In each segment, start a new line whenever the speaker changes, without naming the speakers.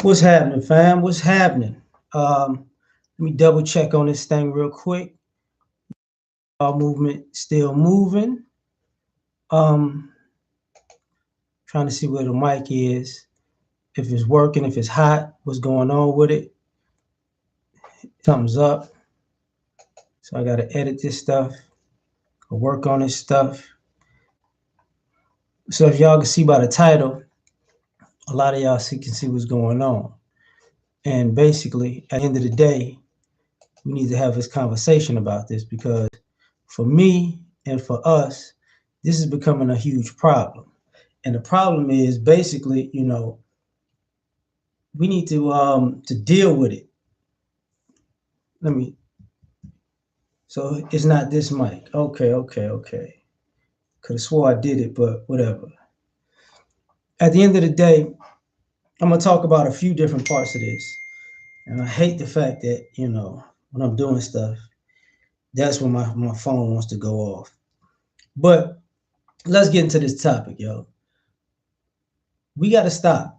What's happening, fam? What's happening? Let me double check on this thing real quick. All movement still moving. Um, Trying to see where the mic is, if it's working, if it's hot, what's going on with it. Something's up, so I gotta edit this stuff or work on this stuff. So if y'all can see by the title, a lot of y'all can see what's going on. And basically, at the end of the day, we need to have this conversation about this because for me and for us, this is becoming a huge problem. And the problem is basically, we need to deal with it. Let me. So it's not this mic. Okay. Could have swore I did it, but whatever. At the end of the day, I'm gonna talk about a few different parts of this. And I hate the fact that, when I'm doing stuff, that's when my phone wants to go off. But let's get into this topic, yo. We gotta stop.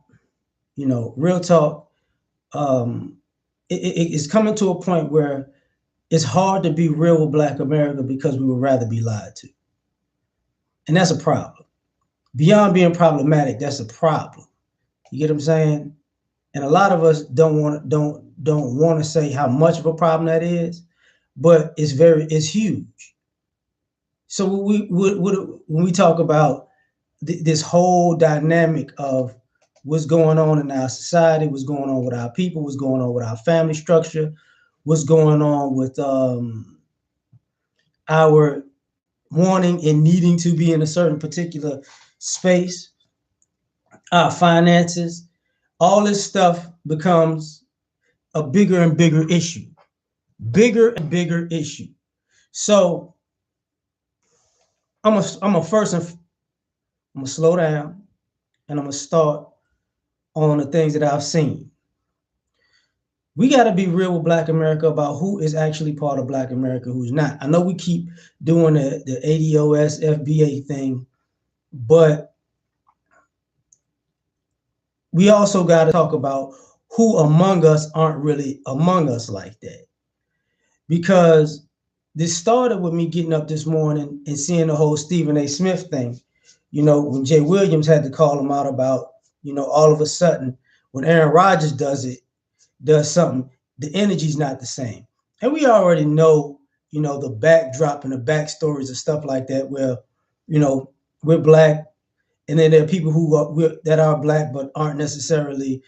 Real talk. Um, it's coming to a point where it's hard to be real with Black America because we would rather be lied to, and that's a problem. Beyond being problematic, that's a problem. You get what I'm saying? And a lot of us don't want to say how much of a problem that is, but it's huge. So when we talk about this whole dynamic of what's going on in our society, what's going on with our people, what's going on with our family structure, what's going on with our wanting and needing to be in a certain particular space, our finances, all this stuff becomes a bigger and bigger issue, bigger and bigger issue. So I'm a first and I'm gonna slow down and I'm gonna start on the things that I've seen. We got to be real with Black America about who is actually part of Black America, who's not. I know we keep doing the ADOS FBA thing, but we also got to talk about who among us aren't really among us like that. Because this started with me getting up this morning and seeing the whole Stephen A. Smith thing. When Jay Williams had to call him out about, all of a sudden when Aaron Rodgers does something, the energy's not the same. And we already know, the backdrop and the backstories of stuff like that, where, we're Black, and then there are people that are Black but aren't necessarily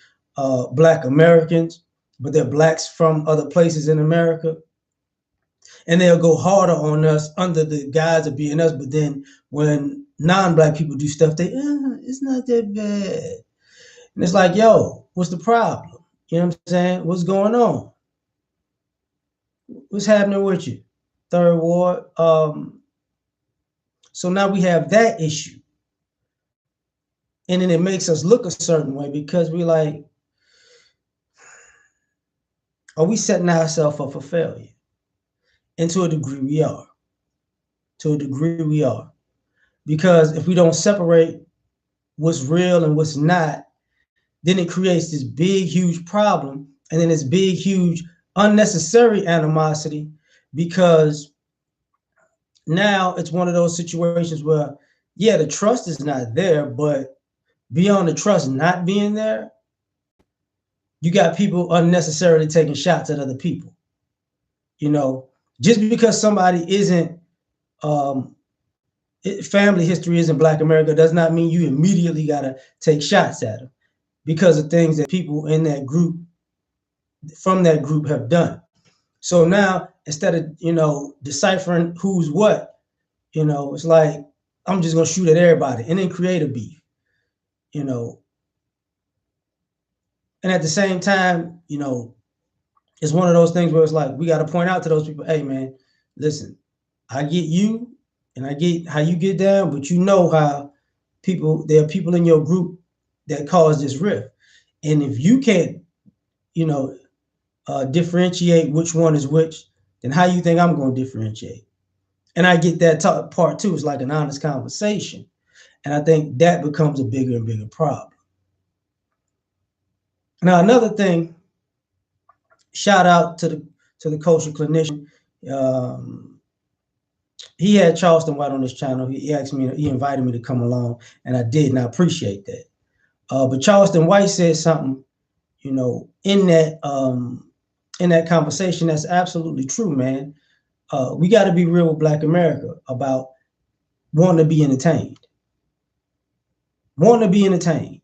Black Americans, but they're Blacks from other places in America. And they'll go harder on us under the guise of being us, but then when non-Black people do stuff, it's not that bad. And it's like, yo, what's the problem? You know what I'm saying? What's going on? What's happening with you? Third Ward. So now we have that issue. And then it makes us look a certain way because we like, are we setting ourselves up for failure? And to a degree we are. To a degree we are. Because if we don't separate what's real and what's not, then it creates this big, huge problem. And then this big, huge, unnecessary animosity because now it's one of those situations where, yeah, the trust is not there, but beyond the trust not being there, you got people unnecessarily taking shots at other people. Just because somebody isn't, family history isn't Black America does not mean you immediately got to take shots at them because of things that people in that group, from that group have done. So now instead of, deciphering who's what, it's like, I'm just going to shoot at everybody and then create a beef, you know. And at the same time, it's one of those things where it's like, we got to point out to those people, hey, man, listen, I get you and I get how you get down, but how there are people in your group that cause this rift. And if you can't, differentiate which one is which, then how you think I'm going to differentiate? And I get that part too. It's like an honest conversation. And I think that becomes a bigger and bigger problem. Now, another thing, shout out to the kosher clinician. Um, he had Charleston White on his channel. He asked me, he invited me to come along, and I did, and I appreciate that. But Charleston White said something, you know, in that conversation that's absolutely true, man. We got to be real with Black America about wanting to be entertained, wanting to be entertained.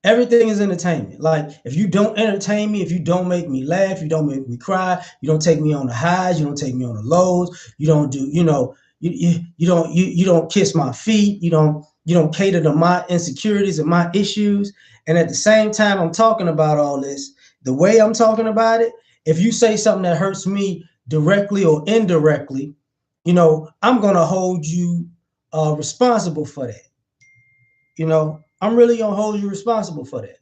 Everything is entertainment. Like, if you don't entertain me, if you don't make me laugh, you don't make me cry, you don't take me on the highs, you don't take me on the lows, you don't do, you don't kiss my feet, you don't cater to my insecurities and my issues. And at the same time I'm talking about all this, the way I'm talking about it, if you say something that hurts me directly or indirectly, I'm gonna hold you responsible for that. I'm really gonna hold you responsible for that.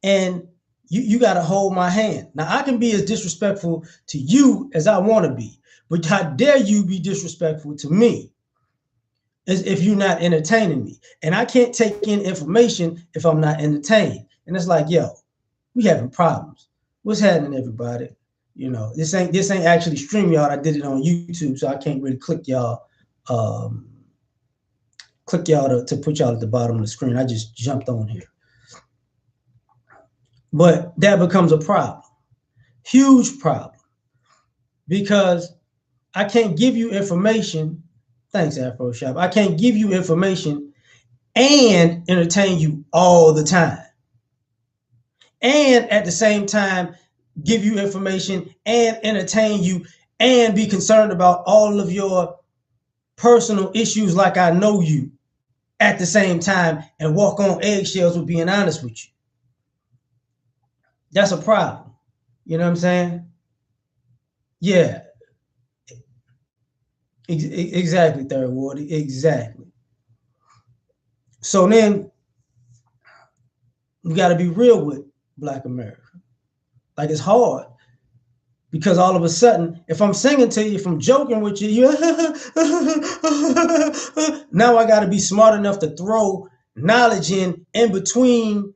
And you got to hold my hand. Now, I can be as disrespectful to you as I want to be, but how dare you be disrespectful to me as if you're not entertaining me? And I can't take in information if I'm not entertained. And it's like, yo, we having problems. What's happening, everybody? This ain't actually StreamYard. I did it on YouTube, so I can't really um, click y'all to put y'all at the bottom of the screen. I just jumped on here. But that becomes a problem, huge problem, because I can't give you information. Thanks, Afro Shop. I can't give you information and entertain you all the time. And at the same time, give you information and entertain you and be concerned about all of your personal issues like I know you at the same time and walk on eggshells with being honest with you. That's a problem. You know what I'm saying? Yeah, exactly, Third Ward. Exactly. So then we got to be real with Black America. Like, it's hard because all of a sudden, if I'm singing to you, if I'm joking with you, now I got to be smart enough to throw knowledge in between,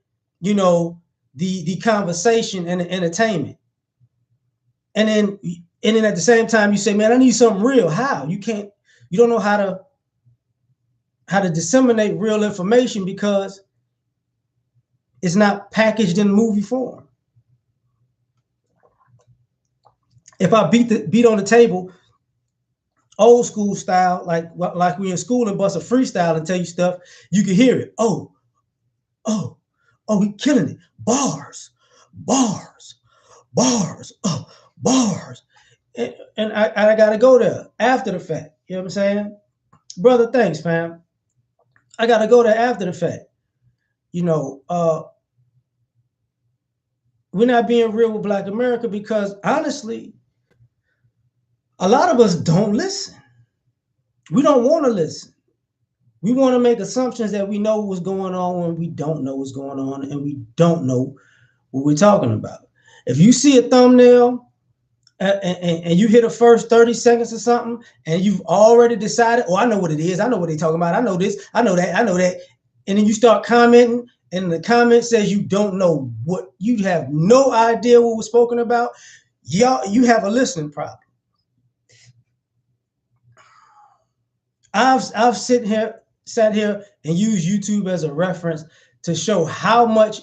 the conversation and the entertainment. And then at the same time, you say, man, I need something real. How? You don't know how to disseminate real information because it's not packaged in movie form. If I beat on the table, old school style, like we in school and bust a freestyle and tell you stuff, you can hear it. Oh, we killing it. Bars, bars, bars, bars. And I gotta go there after the fact. You know what I'm saying? Brother, thanks, fam. I gotta go there after the fact. We're not being real with Black America because honestly, a lot of us don't listen. We don't want to listen. We want to make assumptions that we know what's going on when we don't know what's going on and we don't know what we're talking about. If you see a thumbnail and you hit the first 30 seconds or something and you've already decided, oh, I know what it is. I know what they're talking about. I know this. I know that. I know that. And then you start commenting and the comment says you don't know what, you have no idea what was spoken about. You have a listening problem. I've sat here and used YouTube as a reference to show how much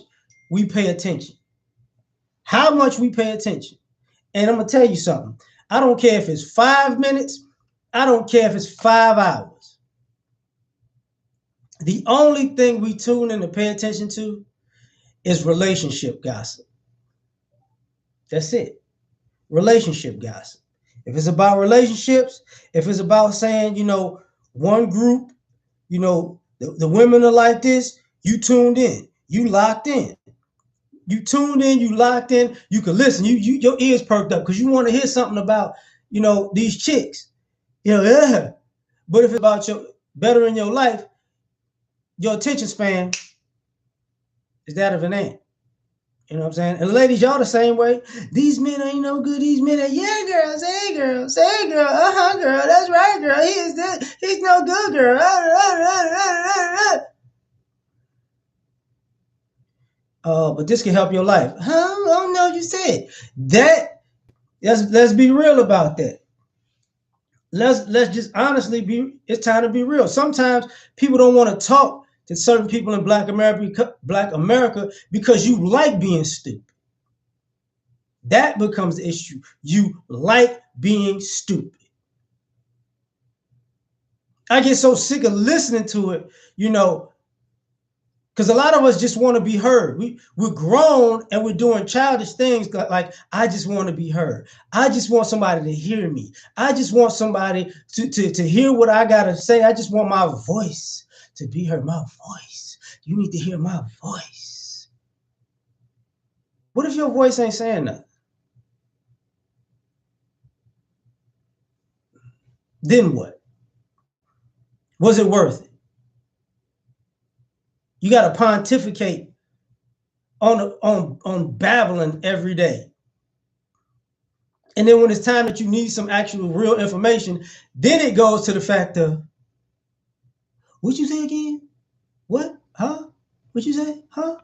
we pay attention. How much we pay attention. And I'm gonna tell you something. I don't care if it's 5 minutes. I don't care if it's 5 hours. The only thing we tune in to pay attention to is relationship gossip. That's it. Relationship gossip. If it's about relationships, if it's about saying, one group, the women are like this, you tuned in, you locked in. You tuned in, you locked in, you can listen. Your ears perked up because you want to hear something about, these chicks. Yeah. But if it's about your better in your life, your attention span is that of an ant. You know what I'm saying? And ladies, y'all the same way. These men ain't no good. These men are, yeah, girl, say girl, say girl, girl, that's right, girl. He's no good, girl. But this can help your life. Huh? Oh no, you said that. Let's be real about that. Let's just honestly be. It's time to be real. Sometimes people don't want to talk to certain people in Black America because you like being stupid. That becomes the issue. You like being stupid. I get so sick of listening to it, you know, because a lot of us just want to be heard. We're grown and we're doing childish things like I just want to be heard. I just want somebody to hear me. I just want somebody to hear what I got to say. I just want my voice to be heard. My voice. You need to hear my voice. What if your voice ain't saying nothing? Then what? Was it worth it? You got to pontificate on babbling every day. And then when it's time that you need some actual real information, then it goes to the fact of, what you say again? What? Huh? What you say? Huh?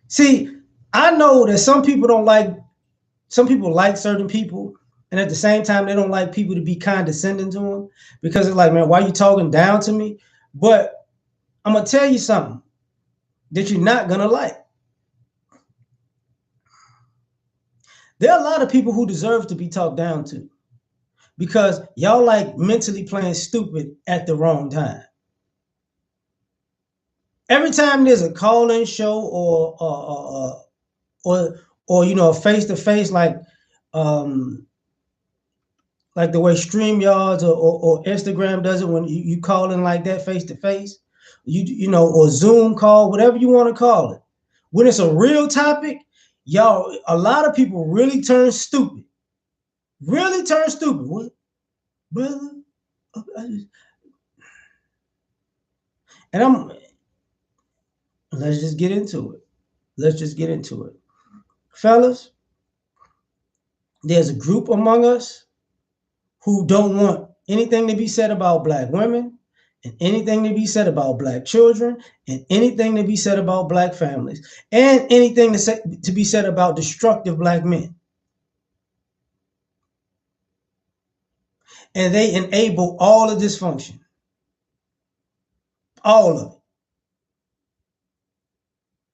See, I know that some people like certain people, and at the same time, they don't like people to be condescending to them because it's like, man, why are you talking down to me? But I'm gonna tell you something that you're not gonna like. There are a lot of people who deserve to be talked down to because y'all like mentally playing stupid at the wrong time. Every time there's a call-in show or you know, face to face, um like the way StreamYards or Instagram does it when you call in like that face to face, you know, or Zoom call, whatever you want to call it. When it's a real topic, y'all, a lot of people really turn stupid. Really turn stupid. What, brother? And let's just get into it. Let's just get into it. Fellas, there's a group among us who don't want anything to be said about Black women and anything to be said about Black children and anything to be said about Black families and anything to be said about destructive Black men. And they enable all of dysfunction, all of it.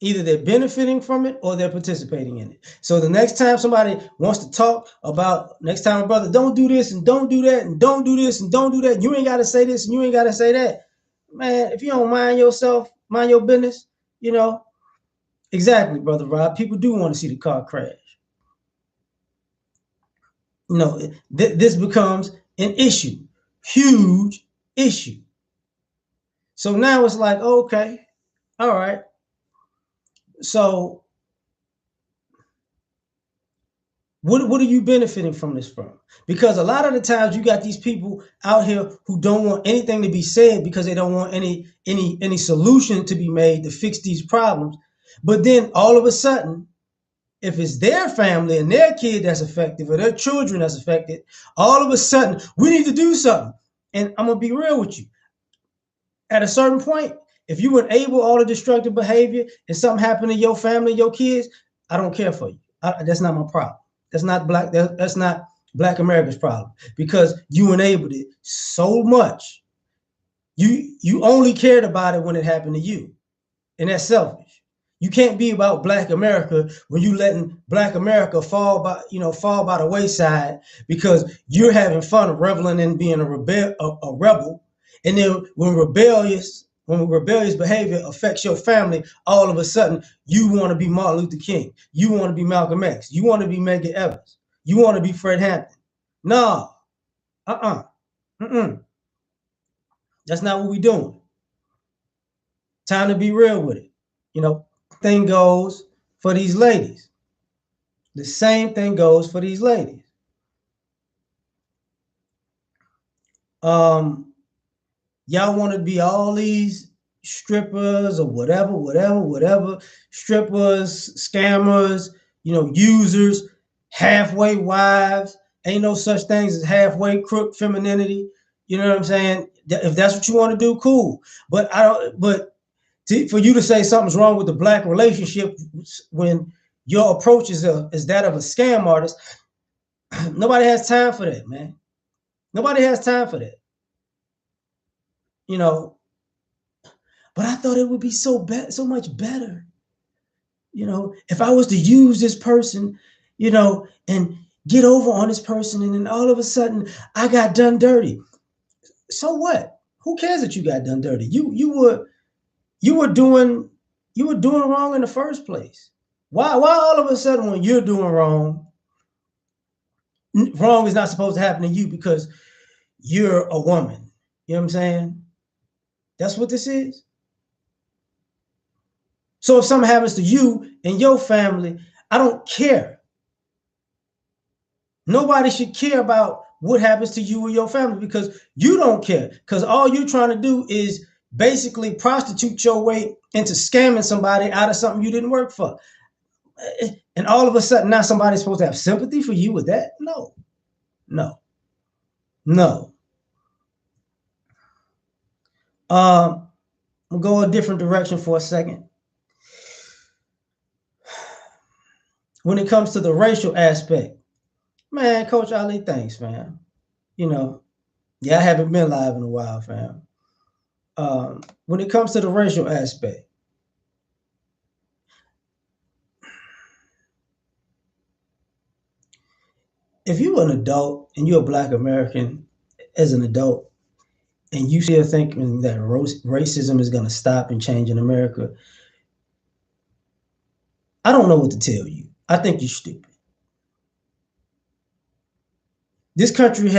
Either they're benefiting from it or they're participating in it. So the next time somebody wants to talk about, next time a brother, don't do this and don't do that and don't do this and don't do that, you ain't got to say this and you ain't got to say that. Man, if you don't mind yourself, mind your business, you know. Exactly, Brother Rob. People do want to see the car crash. You know, this becomes an issue, huge issue. So now it's like, okay, all right. So what are you benefiting from this from? Because a lot of the times you got these people out here who don't want anything to be said because they don't want any solution to be made to fix these problems. But then all of a sudden, if it's their family and their kid that's affected or their children that's affected, all of a sudden we need to do something. And I'm gonna be real with you. At a certain point, if you enable all the destructive behavior and something happened to your family, your kids, I don't care for you. That's not my problem. That's not that's not Black America's problem because you enabled it so much. You only cared about it when it happened to you, and that's selfish. You can't be about Black America when you letting Black America fall by the wayside because you're having fun of reveling in being a rebel, and then when rebellious behavior affects your family, all of a sudden you want to be Martin Luther King, you want to be Malcolm X, you want to be Medgar Evers, you want to be Fred Hampton. No, that's not what we're doing. Time to be real with it. You know, thing goes for these ladies. The same thing goes for these ladies. Y'all want to be all these strippers or whatever, strippers, scammers, you know, users, halfway wives. Ain't no such things as halfway crook femininity. You know what I'm saying? If that's what you want to do, cool. But For you to say something's wrong with the black relationship when your approach is that of a scam artist, nobody has time for that, man. Nobody has time for that. You know, but I thought it would be so much better. You know, if I was to use this person, you know, and get over on this person, and then all of a sudden I got done dirty. So what? Who cares that you got done dirty? You were doing wrong in the first place. Why all of a sudden when you're doing wrong, wrong is not supposed to happen to you because you're a woman? You know what I'm saying? That's what this is. So if something happens to you and your family, I don't care. Nobody should care about what happens to you or your family because you don't care. Because all you're trying to do is basically prostitute your way into scamming somebody out of something you didn't work for. And all of a sudden now somebody's supposed to have sympathy for you with that? No, no, no. We'll go a different direction for a second. When it comes to the racial aspect, man, Coach Ali, thanks, man. You know, yeah, I haven't been live in a while, fam. When it comes to the racial aspect, if you're an adult and you're a Black American as an adult, and you still thinking that racism is going to stop and change in America, I don't know what to tell you. I think you're stupid. This country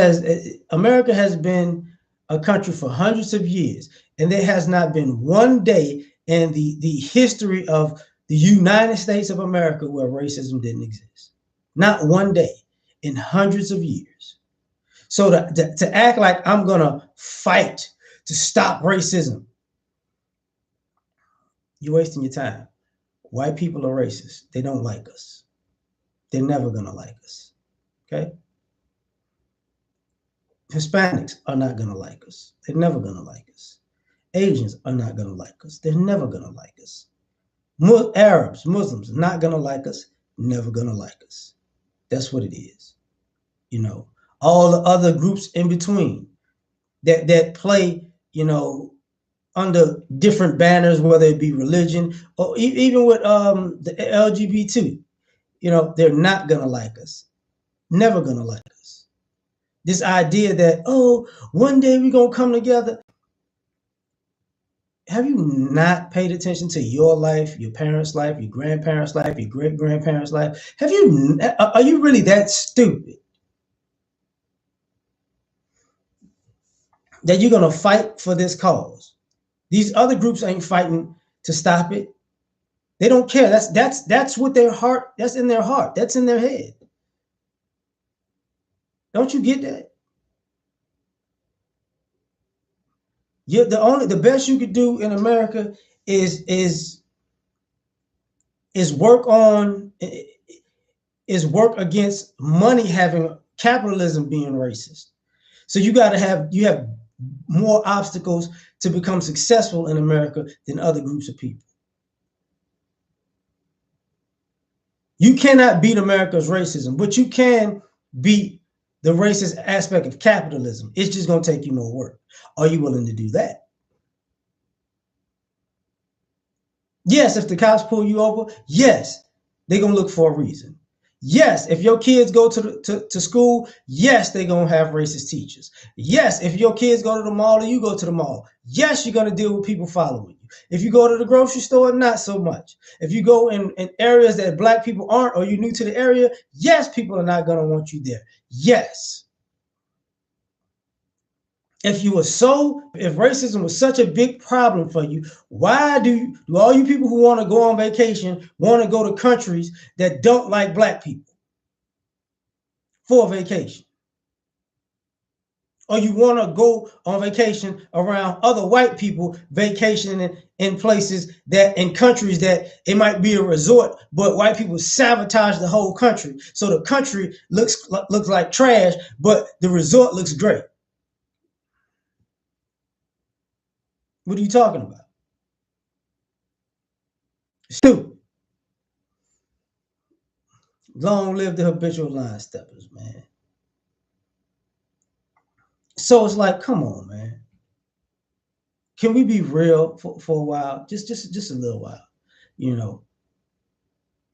America has been a country for hundreds of years, and there has not been one day in the history of the United States of America where racism didn't exist. Not one day in hundreds of years. So to act like I'm going to fight to stop racism, you're wasting your time. White people are racist. They don't like us. They're never going to like us. Okay? Hispanics are not going to like us. They're never going to like us. Asians are not going to like us. They're never going to like us. Arabs, Muslims, not going to like us. Never going to like us. That's what it is. You know, all the other groups in between that play, you know, under different banners, whether it be religion or even with the LGBT, you know, they're not going to like us. Never going to like us. This idea that, oh, one day we're going to come together. Have you not paid attention to your life, your parents' life, your grandparents' life, your great-grandparents' life? Are you really that stupid that you're going to fight for this cause? These other groups ain't fighting to stop it. They don't care. That's what their heart, that's in their heart. That's in their head. Don't you get that? The best you could do in America is work against money having capitalism being racist. So you have more obstacles to become successful in America than other groups of people. You cannot beat America's racism, but you can beat the racist aspect of capitalism. It's just going to take you more work. Are you willing to do that? Yes, if the cops pull you over, yes, they're going to look for a reason. Yes, if your kids go to school, yes, they're going to have racist teachers. Yes, if your kids go to the mall or you go to the mall, yes, you're going to deal with people following you. If you go to the grocery store, not so much. If you go in areas that Black people aren't or you're new to the area, yes, people are not going to want you there. Yes. If racism was such a big problem for you, why do all you people who want to go on vacation want to go to countries that don't like Black people for vacation? Or you want to go on vacation around other white people vacationing in places in countries that it might be a resort, but white people sabotage the whole country. So the country looks like trash, but the resort looks great. What are you talking about? Stupid. Long live the habitual line steppers, man. So it's like, come on, man. Can we be real for a while? Just a little while. You know,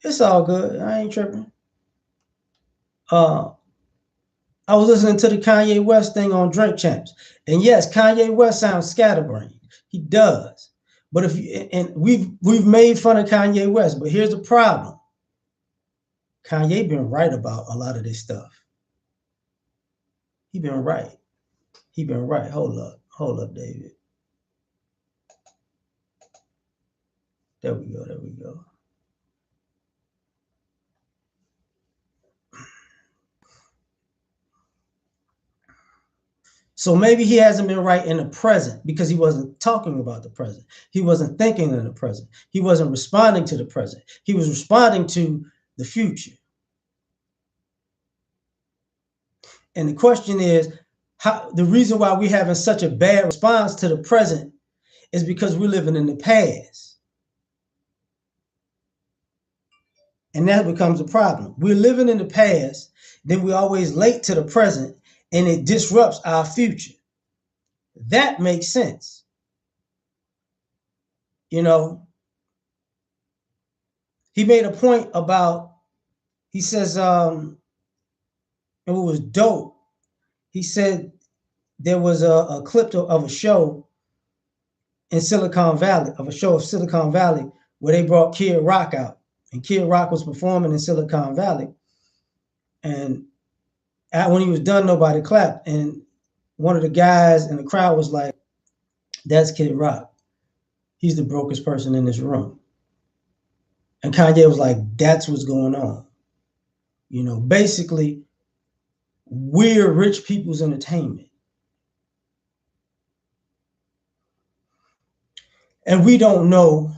it's all good. I ain't tripping. Uh, I was listening to the Kanye West thing on Drink Champs, and yes, Kanye West sounds scatterbrained. He does. But if you, and we've made fun of Kanye West, but here's the problem. Kanye been right about a lot of this stuff. He been right. He been right. Hold up, David. There we go. There we go. So maybe he hasn't been right in the present because he wasn't talking about the present. He wasn't thinking in the present. He wasn't responding to the present. He was responding to the future. And the question is, how the reason why we're having such a bad response to the present is because we're living in the past. And that becomes a problem. We're living in the past, then we're always late to the present, and it disrupts our future. That makes sense. You know, he made a point about, he says, it was dope. He said there was a clip of a show in Silicon Valley, where they brought Kid Rock out. And Kid Rock was performing in Silicon Valley. And when he was done, nobody clapped. And one of the guys in the crowd was like, that's Kid Rock. He's the brokest person in this room. And Kanye was like, that's what's going on. You know, basically, we're rich people's entertainment. And we don't know,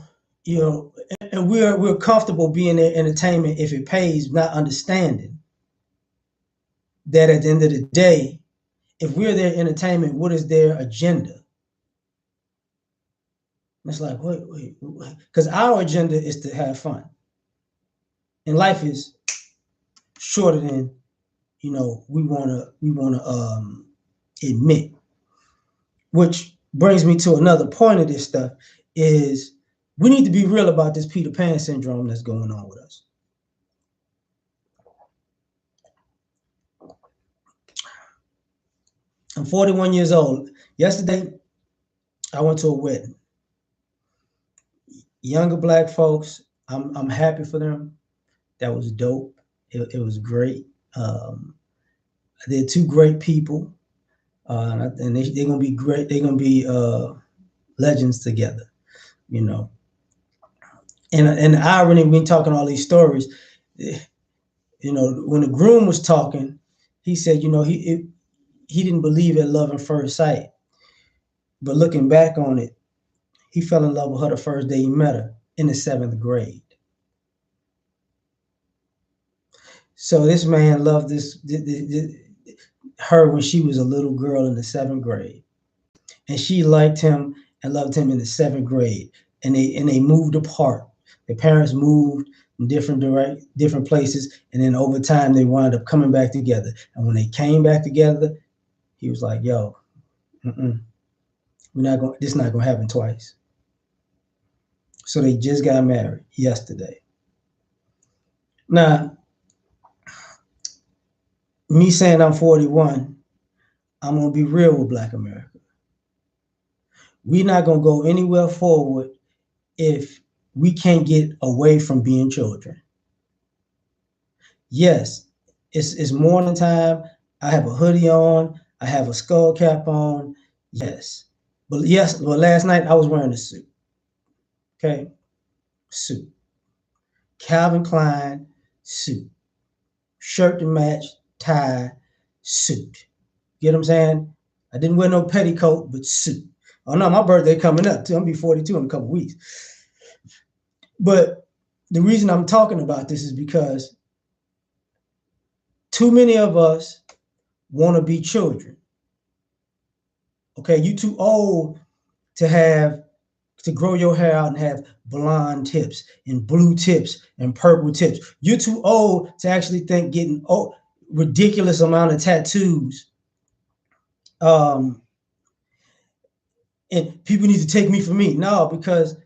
you know, and we're comfortable being their entertainment if it pays, not understanding that at the end of the day, if we're their entertainment, what is their agenda? And it's like, wait, because our agenda is to have fun. And life is shorter than, you know, we wanna admit. Which brings me to another point of this stuff is we need to be real about this Peter Pan syndrome that's going on with us. I'm 41 years old. Yesterday, I went to a wedding. Younger black folks, I'm happy for them. That was dope. It was great. They're two great people, and they're gonna be great. They're gonna be legends together, you know. And the irony, when talking all these stories, you know, when the groom was talking, he said, you know, he didn't believe in love at first sight, but looking back on it, he fell in love with her the first day he met her in the 7th grade. So this man loved her when she was a little girl in the 7th grade, and she liked him and loved him in the 7th grade. And they moved apart. Their parents moved in different places, and then over time they wound up coming back together. And when they came back together, he was like, "Yo, we're not going. This is not going to happen twice." So they just got married yesterday. Now, me saying I'm 41, I'm going to be real with Black America. We're not going to go anywhere forward if we can't get away from being children. Yes, it's morning time. I have a hoodie on. I have a skull cap on. Yes. But last night I was wearing a suit. Okay? Suit. Calvin Klein suit. Shirt to match, tie, suit. Get what I'm saying? I didn't wear no petticoat, but suit. Oh no, my birthday coming up too. I'm gonna be 42 in a couple weeks. But the reason I'm talking about this is because too many of us want to be children. Okay, you too old to to grow your hair out and have blonde tips and blue tips and purple tips. You're too old to actually think getting ridiculous amount of tattoos. And people need to take me for me. No, because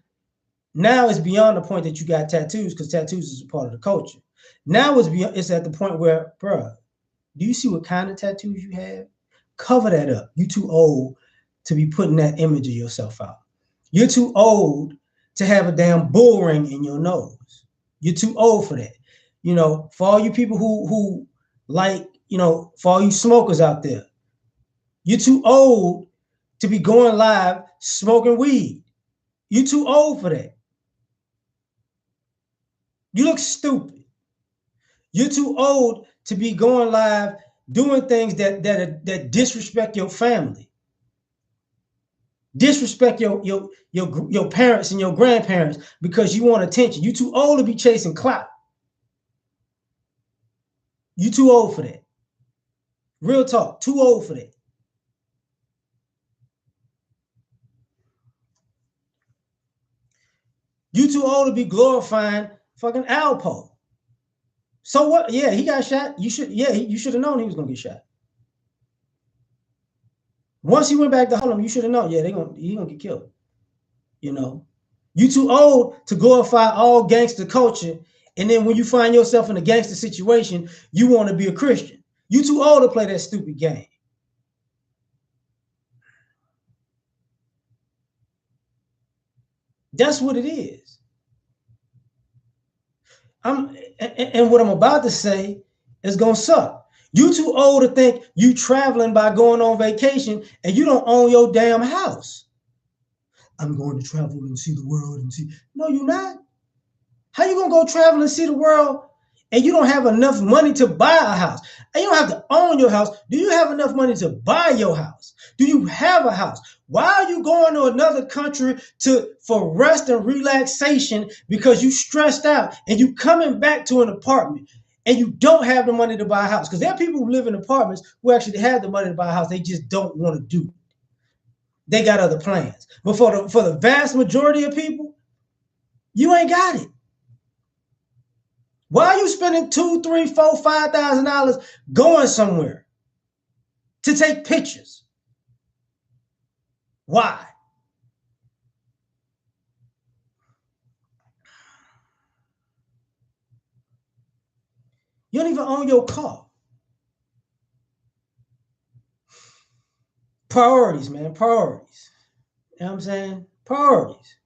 now it's beyond the point that you got tattoos, because tattoos is a part of the culture. Now it's at the point where, bruh, do you see what kind of tattoos you have? Cover that up. You too old to be putting that image of yourself out. You're too old to have a damn bull ring in your nose. You're too old for that. For all you people who like, for all you smokers out there, you're too old to be going live smoking weed. You're too old for that. You look stupid. You're too old to be going live doing things that disrespect your family, disrespect your parents and your grandparents because you want attention. You're too old to be chasing clout. You're too old for that. Real talk, too old for that. You too old to be glorifying fucking Alpo. So what? Yeah, he got shot. You should have known he was gonna get shot. Once he went back to Harlem, you should have known. Yeah, he gonna get killed. You too old to glorify all gangster culture, and then when you find yourself in a gangster situation, you want to be a Christian. You too old to play that stupid game. That's what it is. And what I'm about to say is gonna suck. You too old to think you traveling by going on vacation and you don't own your damn house. I'm going to travel and see the world and see. No, you're not. How you gonna go travel and see the world and you don't have enough money to buy a house? And you don't have to own your house. Do you have enough money to buy your house? Do you have a house? Why are you going to another country for rest and relaxation because you stressed out and you coming back to an apartment and you don't have the money to buy a house? Because there are people who live in apartments who actually have the money to buy a house. They just don't want to do it. They got other plans. But for the vast majority of people, you ain't got it. Why are you spending $2,000, $3,000, $4,000, $5,000 going somewhere to take pictures? Why? You don't even own your car. Priorities, man. Priorities. You know what I'm saying? Priorities.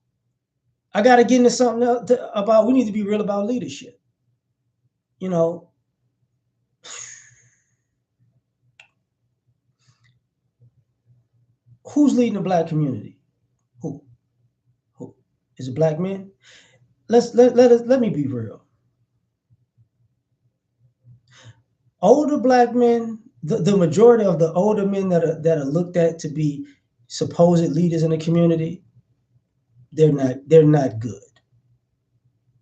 I got to get into something else about, we need to be real about leadership. Who's leading the black community? Who? Is it black men? Let me be real. Older black men, the majority of the older men that are looked at to be supposed leaders in the community, they're not good.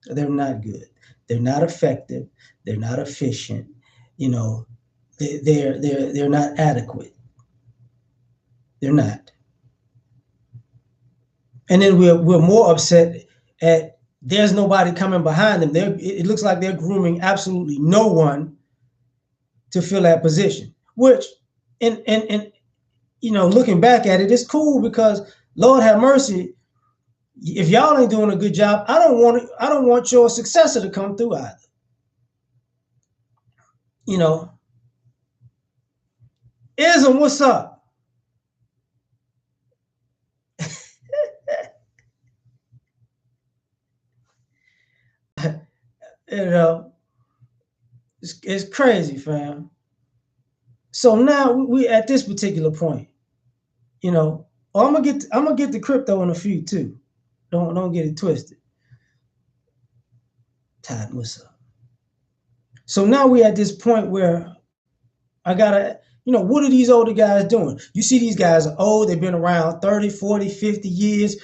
They're not good. They're not effective. They're not efficient. They're not adequate. They're not. And then we're more upset at there's nobody coming behind them. It looks like they're grooming absolutely no one to fill that position. Which, and looking back at it, it's cool because Lord have mercy. If y'all ain't doing a good job, I don't want your successor to come through either. Ism, what's up? It's crazy, fam. So now we at this particular point, I'm gonna get the crypto in a few too. Don't get it twisted. Todd, what's up? So now we at this point where I gotta, what are these older guys doing? You see these guys are old, they've been around 30, 40, 50 years,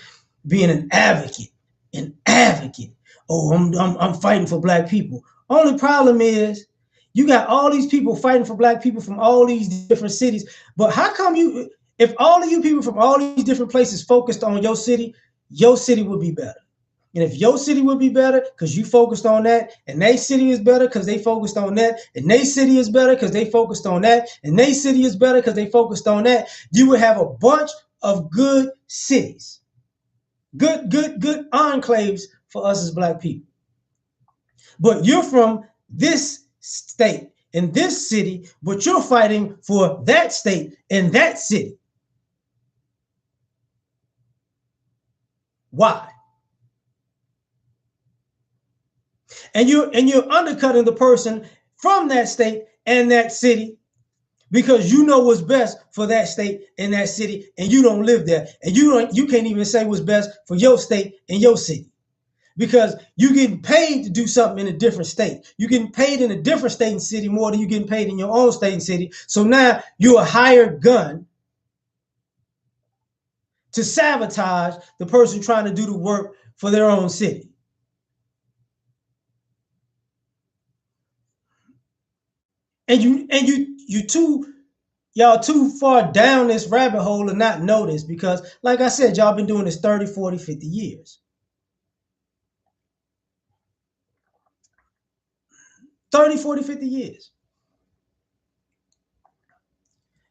being an advocate. Oh, I'm fighting for black people. Only problem is you got all these people fighting for black people from all these different cities. But how come if all of you people from all these different places focused on your city, your city would be better. And if your city would be better because you focused on that, and they city is better because they focused on that, and they city is better because they focused on that, and they city is better because they focused on that, you would have a bunch of good cities, good enclaves for us as black people. But you're from this state in this city, but you're fighting for that state in that city. Why? And you're undercutting the person from that state and that city because you know what's best for that state and that city, and you don't live there, and you can't even say what's best for your state and your city because you're getting paid to do something in a different state. You're getting paid in a different state and city more than you're getting paid in your own state and city. So now you're a hired gun to sabotage the person trying to do the work for their own city. And y'all too far down this rabbit hole to not know this because, like I said, y'all been doing this 30, 40, 50 years. 30, 40, 50 years.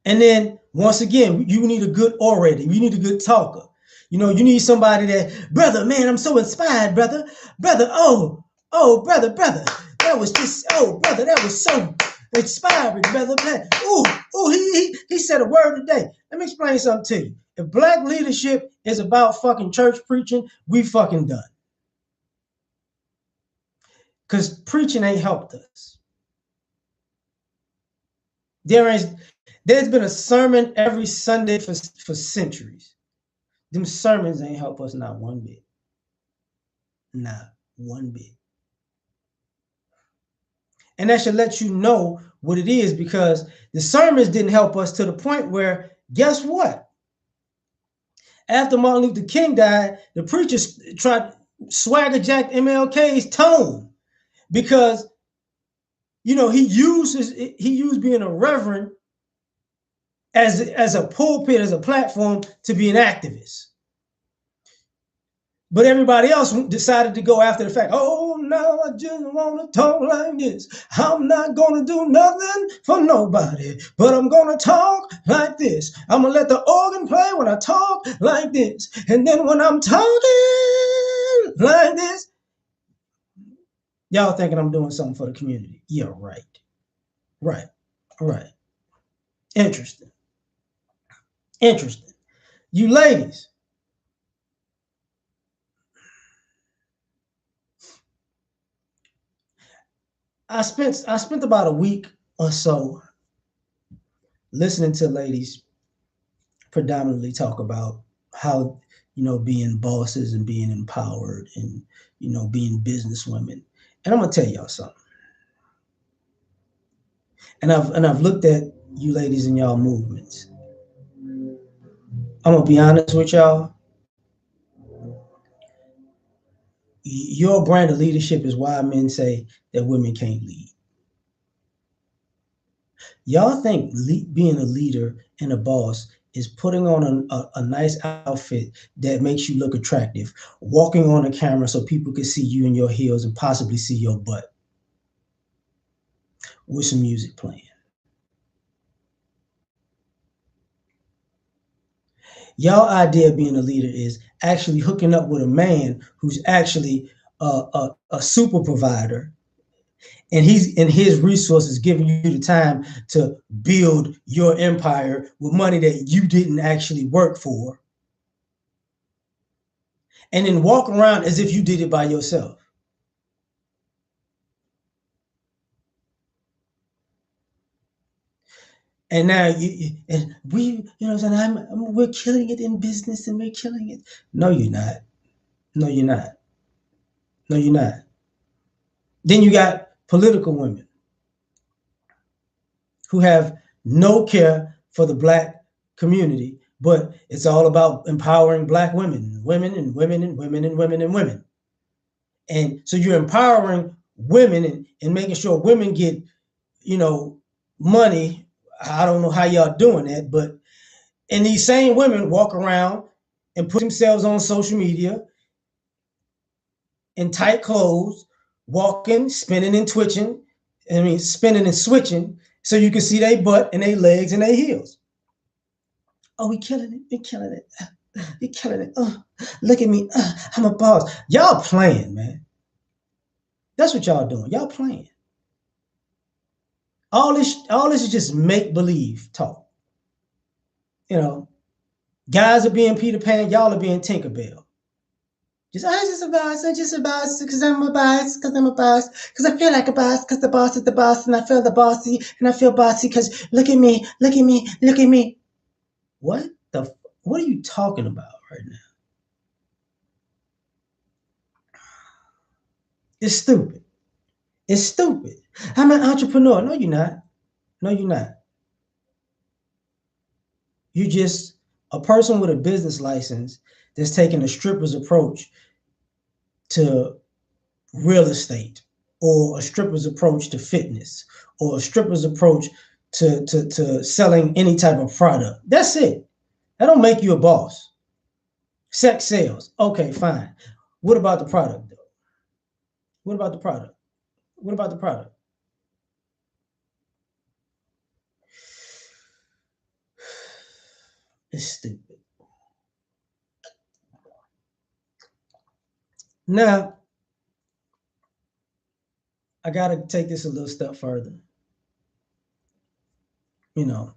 And then, once again, you need a good orator. You need a good talker. You know, you need somebody that, brother, man, I'm so inspired, brother. Brother, brother. That was just, brother, that was so inspiring, brother. He said a word today. Let me explain something to you. If black leadership is about fucking church preaching, we fucking done. Because preaching ain't helped us. There's been a sermon every Sunday for centuries. Them sermons ain't help us not one bit. Not one bit. And that should let you know what it is because the sermons didn't help us to the point where, guess what? After Martin Luther King died, the preachers tried swagger jack MLK's tone because, you know, he used being a reverend as a pulpit, as a platform to be an activist. But everybody else decided to go after the fact, oh, no, I just want to talk like this. I'm not going to do nothing for nobody, but I'm going to talk like this. I'm going to let the organ play when I talk like this. And then when I'm talking like this, y'all thinking I'm doing something for the community. Yeah, right. Right. Right. Interesting. Interesting. You ladies, I spent about a week or so listening to ladies predominantly talk about how, you know, being bosses and being empowered and, you know, being business women. And I'm gonna tell y'all something. And I've looked at you ladies and y'all movements. I'm gonna be honest with y'all. Your brand of leadership is why men say that women can't lead. Y'all think being a leader and a boss is putting on a nice outfit that makes you look attractive, walking on a camera so people can see you in your heels and possibly see your butt with some music playing. Y'all idea of being a leader is actually hooking up with a man who's actually a super provider, and he's in his resources giving you the time to build your empire with money that you didn't actually work for, and then walk around as if you did it by yourself. And now and we, you know, we're killing it in business and we're killing it. No, you're not. No, you're not. No, you're not. Then you got political women who have no care for the black community, but it's all about empowering black women, women and women and women and women and women. And so you're empowering women and making sure women get, you know, money. I don't know how y'all doing that, but and these same women walk around and put themselves on social media in tight clothes, walking, spinning and twitching. I mean, spinning and switching, so you can see their butt and their legs and their heels. Oh, we killing it. We killing it. We killing it. Look at me. I'm a boss. Y'all playing, man. That's what y'all doing. Y'all playing. All this is just make believe talk. You know, guys are being Peter Pan. Y'all are being Tinkerbell. Just a boss. I'm just a boss because I'm a boss. Because I'm a boss. Because I feel like a boss. Because the boss is the boss, and I feel the bossy, and I feel bossy. Because look at me. Look at me. Look at me. What the? What are you talking about right now? It's stupid. It's stupid. I'm an entrepreneur. No, you're not. No, you're not. You're just a person with a business license that's taking a stripper's approach to real estate, or a stripper's approach to fitness, or a stripper's approach to selling any type of product. That's it. That don't make you a boss. Sex sales. Okay, fine. What about the product though? What about the product? What about the product? It's stupid. Now, I got to take this a little step further. You know,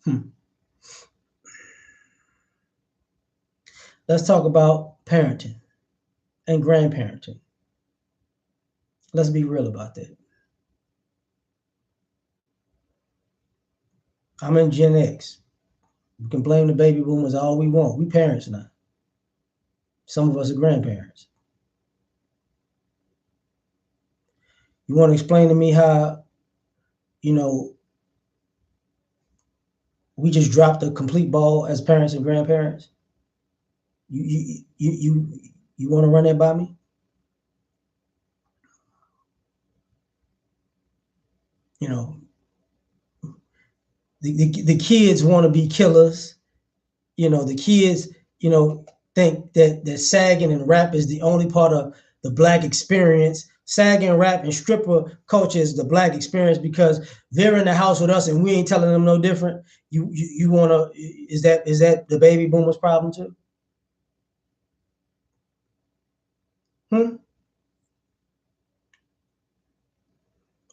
hmm. Let's talk about parenting and grandparenting. Let's be real about that. I'm in Gen X. We can blame the baby boomers all we want. We parents now. Some of us are grandparents. You want to explain to me how, you know, we just dropped a complete ball as parents and grandparents? You want to run that by me? You know, the kids want to be killers. You know, the kids, think that sagging and rap is the only part of the black experience. Sagging, rap, and stripper culture is the black experience because they're in the house with us and we ain't telling them no different. You wanna is that the baby boomers problem too? Hmm?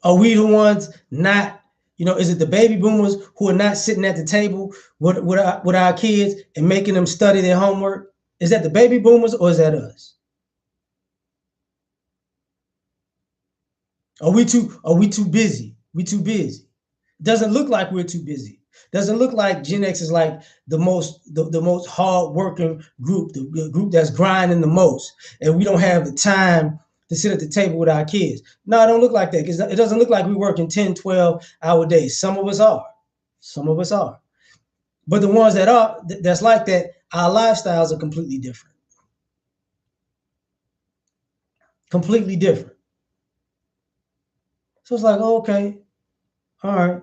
Are we the ones not? Is it the baby boomers who are not sitting at the table with our kids and making them study their homework? Is that the baby boomers or is that us? Are we too busy? We too busy. Doesn't look like we're too busy. Doesn't look like Gen X is like the most hardworking group, the group that's grinding the most, and we don't have the time to sit at the table with our kids. No, it don't look like that because it doesn't look like we're working 10, 12-hour days. Some of us are. Some of us are. But the ones that are, that's like that, our lifestyles are completely different. Completely different. So it's like, oh, okay, all right.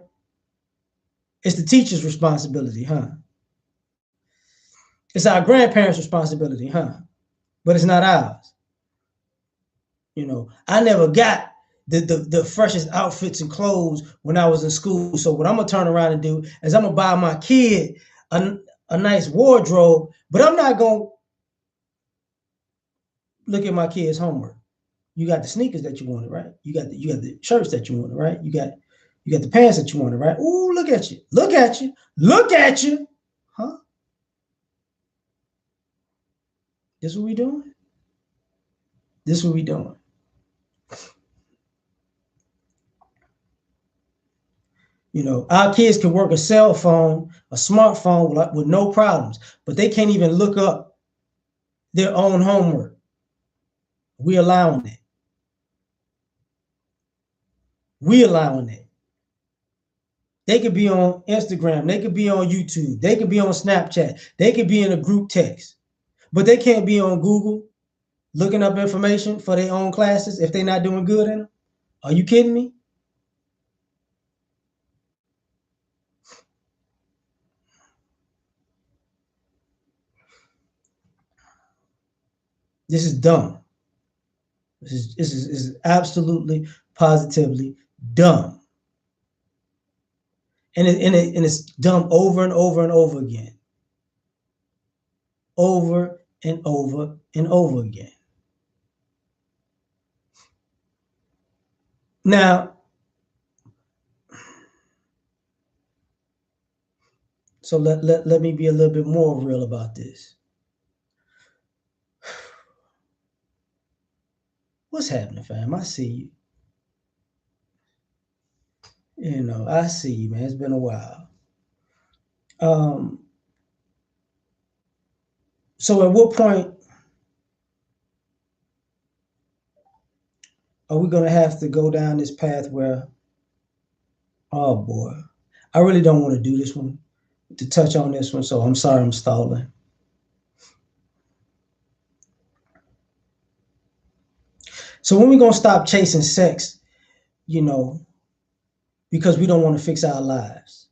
It's the teacher's responsibility, huh? It's our grandparents' responsibility, huh? But it's not ours. I never got the freshest outfits and clothes when I was in school. So what I'm gonna turn around and do is I'm gonna buy my kid a nice wardrobe, but I'm not gonna look at my kid's homework. You got the sneakers that you wanted, right? You got the shirts that you wanted, right? You got the pants that you wanted, right? Ooh, look at you, look at you, look at you, huh? This what we doing? This what we doing? Our kids can work a cell phone, a smartphone with no problems, but they can't even look up their own homework. We allowing it. We allowing it. They could be on Instagram. They could be on YouTube. They could be on Snapchat. They could be in a group text, but they can't be on Google looking up information for their own classes if they're not doing good in them. Are you kidding me? This is dumb. This is absolutely, positively dumb. And it's dumb over and over and over again. Over and over and over again. Now, so let me be a little bit more real about this. What's happening, fam? I see you. You know, I see you, man. It's been a while. Um, so at what point are we gonna have to go down this path where, oh boy, I really don't want to do this one, to touch on this one, so I'm sorry I'm stalling. So when we gonna stop chasing sex, you know, because we don't want to fix our lives?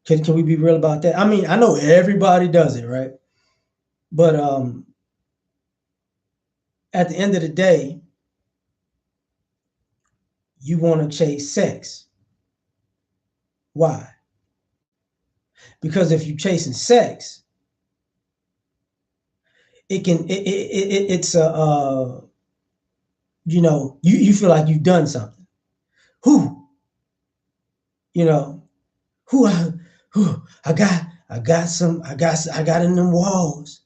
Can we be real about that? I mean, I know everybody does it, right? But at the end of the day, you want to chase sex. Why? Because if you're chasing sex, it's a you know, you feel like you've done something. Who, you know, who who I got in them walls.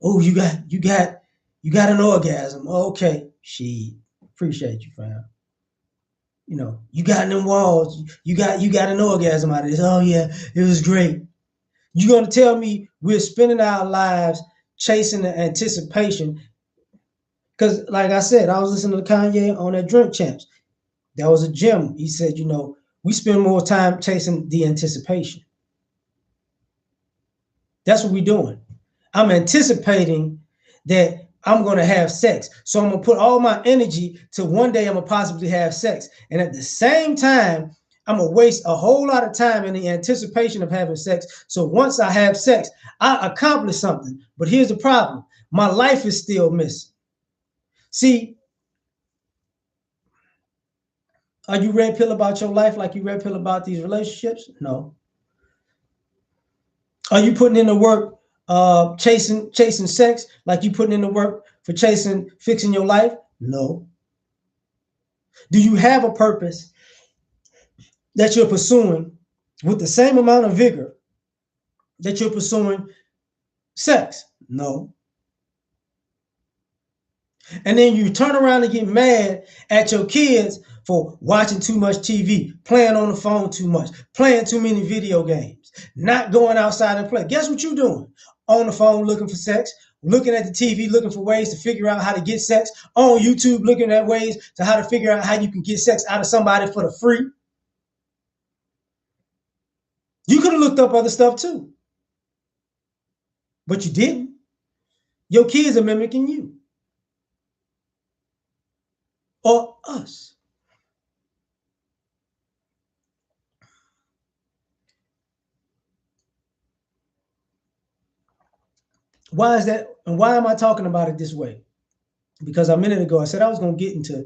Oh, you got an orgasm. Okay, she appreciate you, fam. You know, you got in them walls. You got an orgasm out of this. Oh yeah, it was great. You gonna tell me we're spending our lives chasing the anticipation? Because, like I said, I was listening to Kanye on that Drink Champs. That was a gem. He said, you know, we spend more time chasing the anticipation. That's what we're doing. I'm anticipating that I'm going to have sex. So I'm going to put all my energy to one day I'm going to possibly have sex. And at the same time, I'm going to waste a whole lot of time in the anticipation of having sex. So once I have sex, I accomplish something. But here's the problem. My life is still missing. See, are you red pill about your life like you red pill about these relationships? No. Are you putting in the work chasing sex like you putting in the work for chasing fixing your life? No. Do you have a purpose that you're pursuing with the same amount of vigor that you're pursuing sex? No. And then you turn around and get mad at your kids for watching too much TV, playing on the phone too much, playing too many video games, not going outside and play. Guess what you're doing? On the phone looking for sex, looking at the TV, looking for ways to figure out how to get sex, on YouTube looking at ways to how to figure out how you can get sex out of somebody for the free. You could have looked up other stuff too, but you didn't. Your kids are mimicking you or us. Why is that? And why am I talking about it this way? Because a minute ago I said I was going to get into,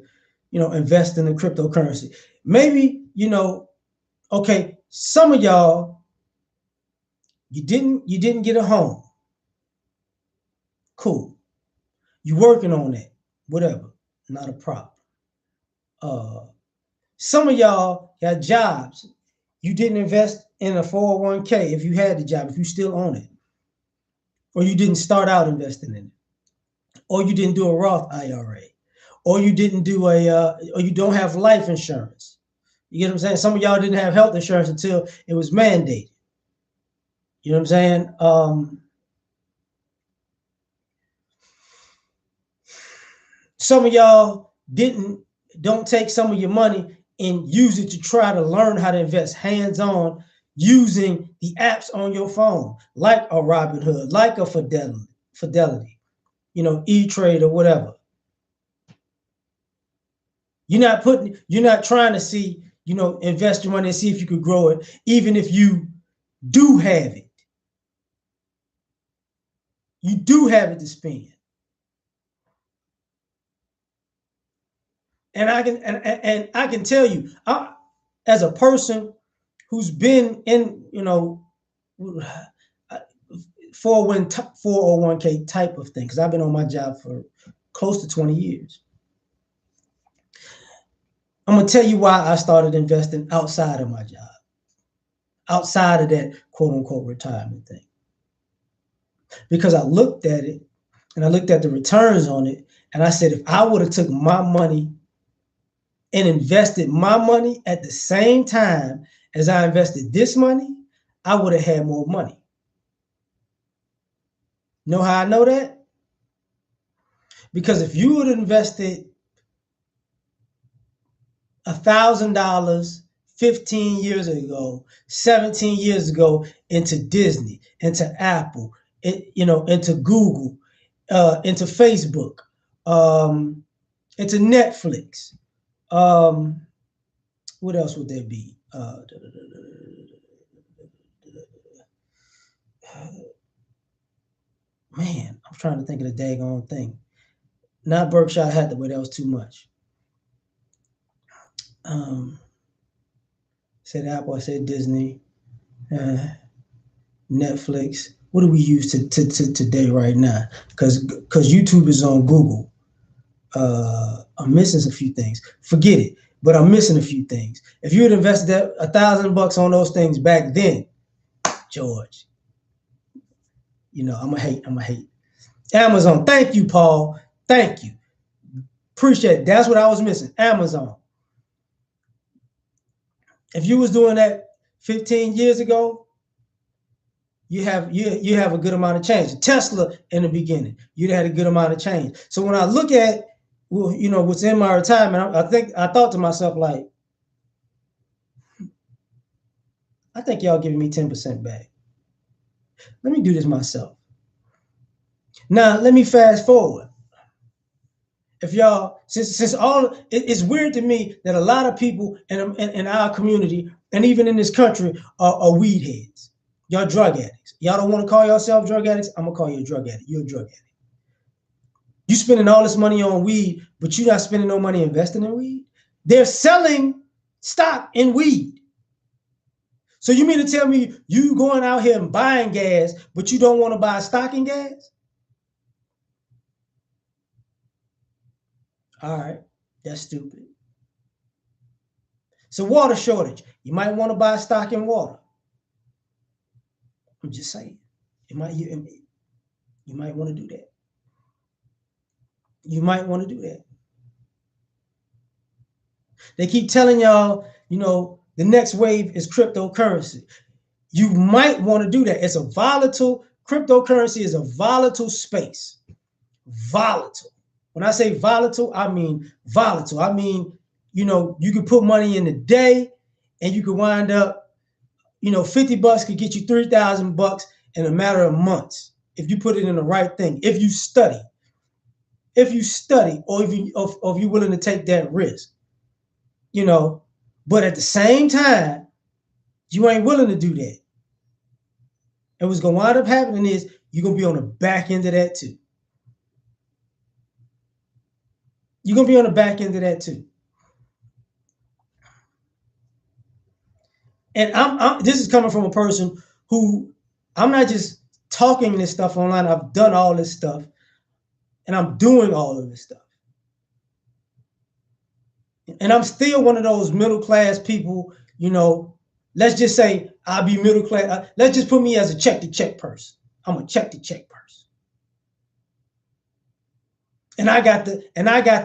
you know, investing in cryptocurrency. Maybe, you know, okay, some of y'all, you didn't get a home. Cool. You working on that. Whatever. Not a problem. Uh some of y'all got jobs. You didn't invest in a 401k if you had the job, if you still own it. Or you didn't start out investing in it. Or you didn't do a Roth IRA. Or you didn't do or you don't have life insurance. You get what I'm saying? Some of y'all didn't have health insurance until it was mandated. You know what I'm saying? Some of y'all don't take some of your money and use it to try to learn how to invest hands-on using the apps on your phone, like a Robinhood, like a Fidelity, you know, E-Trade or whatever. You're not trying to see, you know, invest your money and see if you could grow it, even if you do have it. You do have it to spend. And I can tell you, as a person who's been in, 401k type of thing, because I've been on my job for close to 20 years. I'm gonna tell you why I started investing outside of my job, outside of that quote unquote retirement thing. Because I looked at it and I looked at the returns on it, and I said, if I would have took my money and invested my money at the same time as I invested this money, I would have had more money. Know how I know that? Because if you would have invested $1,000 15 years ago, 17 years ago into Disney, into Apple, into Google, into Facebook, into Netflix, what else would there be? Man, I'm trying to think of the daggone thing. Not Berkshire Hathaway, that was too much. Said Apple, I said Disney, Netflix. What do we use to today right now? Because YouTube is on Google. I'm missing a few things. Forget it, but I'm missing a few things. If you had invested $1,000 on those things back then, George, I'm gonna hate. Amazon, thank you, Paul. Thank you. Appreciate it. That's what I was missing. Amazon. If you was doing that 15 years ago, you have a good amount of change. Tesla in the beginning, you'd had a good amount of change. So when I look at what's in my retirement, I thought to myself, like, I think y'all giving me 10% back. Let me do this myself. Now let me fast forward. If y'all, since all, it's weird to me that a lot of people in our community and even in this country are weed heads. Y'all drug addicts. Y'all don't want to call yourself drug addicts? I'm gonna call you a drug addict. You're a drug addict. You spending all this money on weed, but you're not spending no money investing in weed? They're selling stock in weed. So you mean to tell me you going out here and buying gas, but you don't want to buy stock in gas? All right, that's stupid. So water shortage. You might want to buy stock in water. I'm just saying. You might want to do that. You might want to do that. They keep telling y'all, the next wave is cryptocurrency. You might want to do that. It's a volatile, cryptocurrency is a volatile space. Volatile. When I say volatile, I mean volatile. I mean, you could put money in a day and you could wind up, $50 could get you $3,000 in a matter of months if you put it in the right thing. If you study, or if you're willing to take that risk, But at the same time, you ain't willing to do that. And what's gonna wind up happening is you're gonna be on the back end of that too. You're gonna be on the back end of that too. And this is coming from a person who, I'm not just talking this stuff online. I've done all this stuff, and I'm doing all of this stuff. And I'm still one of those middle class people. Let's just say I'll be middle class. Let's just put me as a check to check person. I'm a check to check person. And I got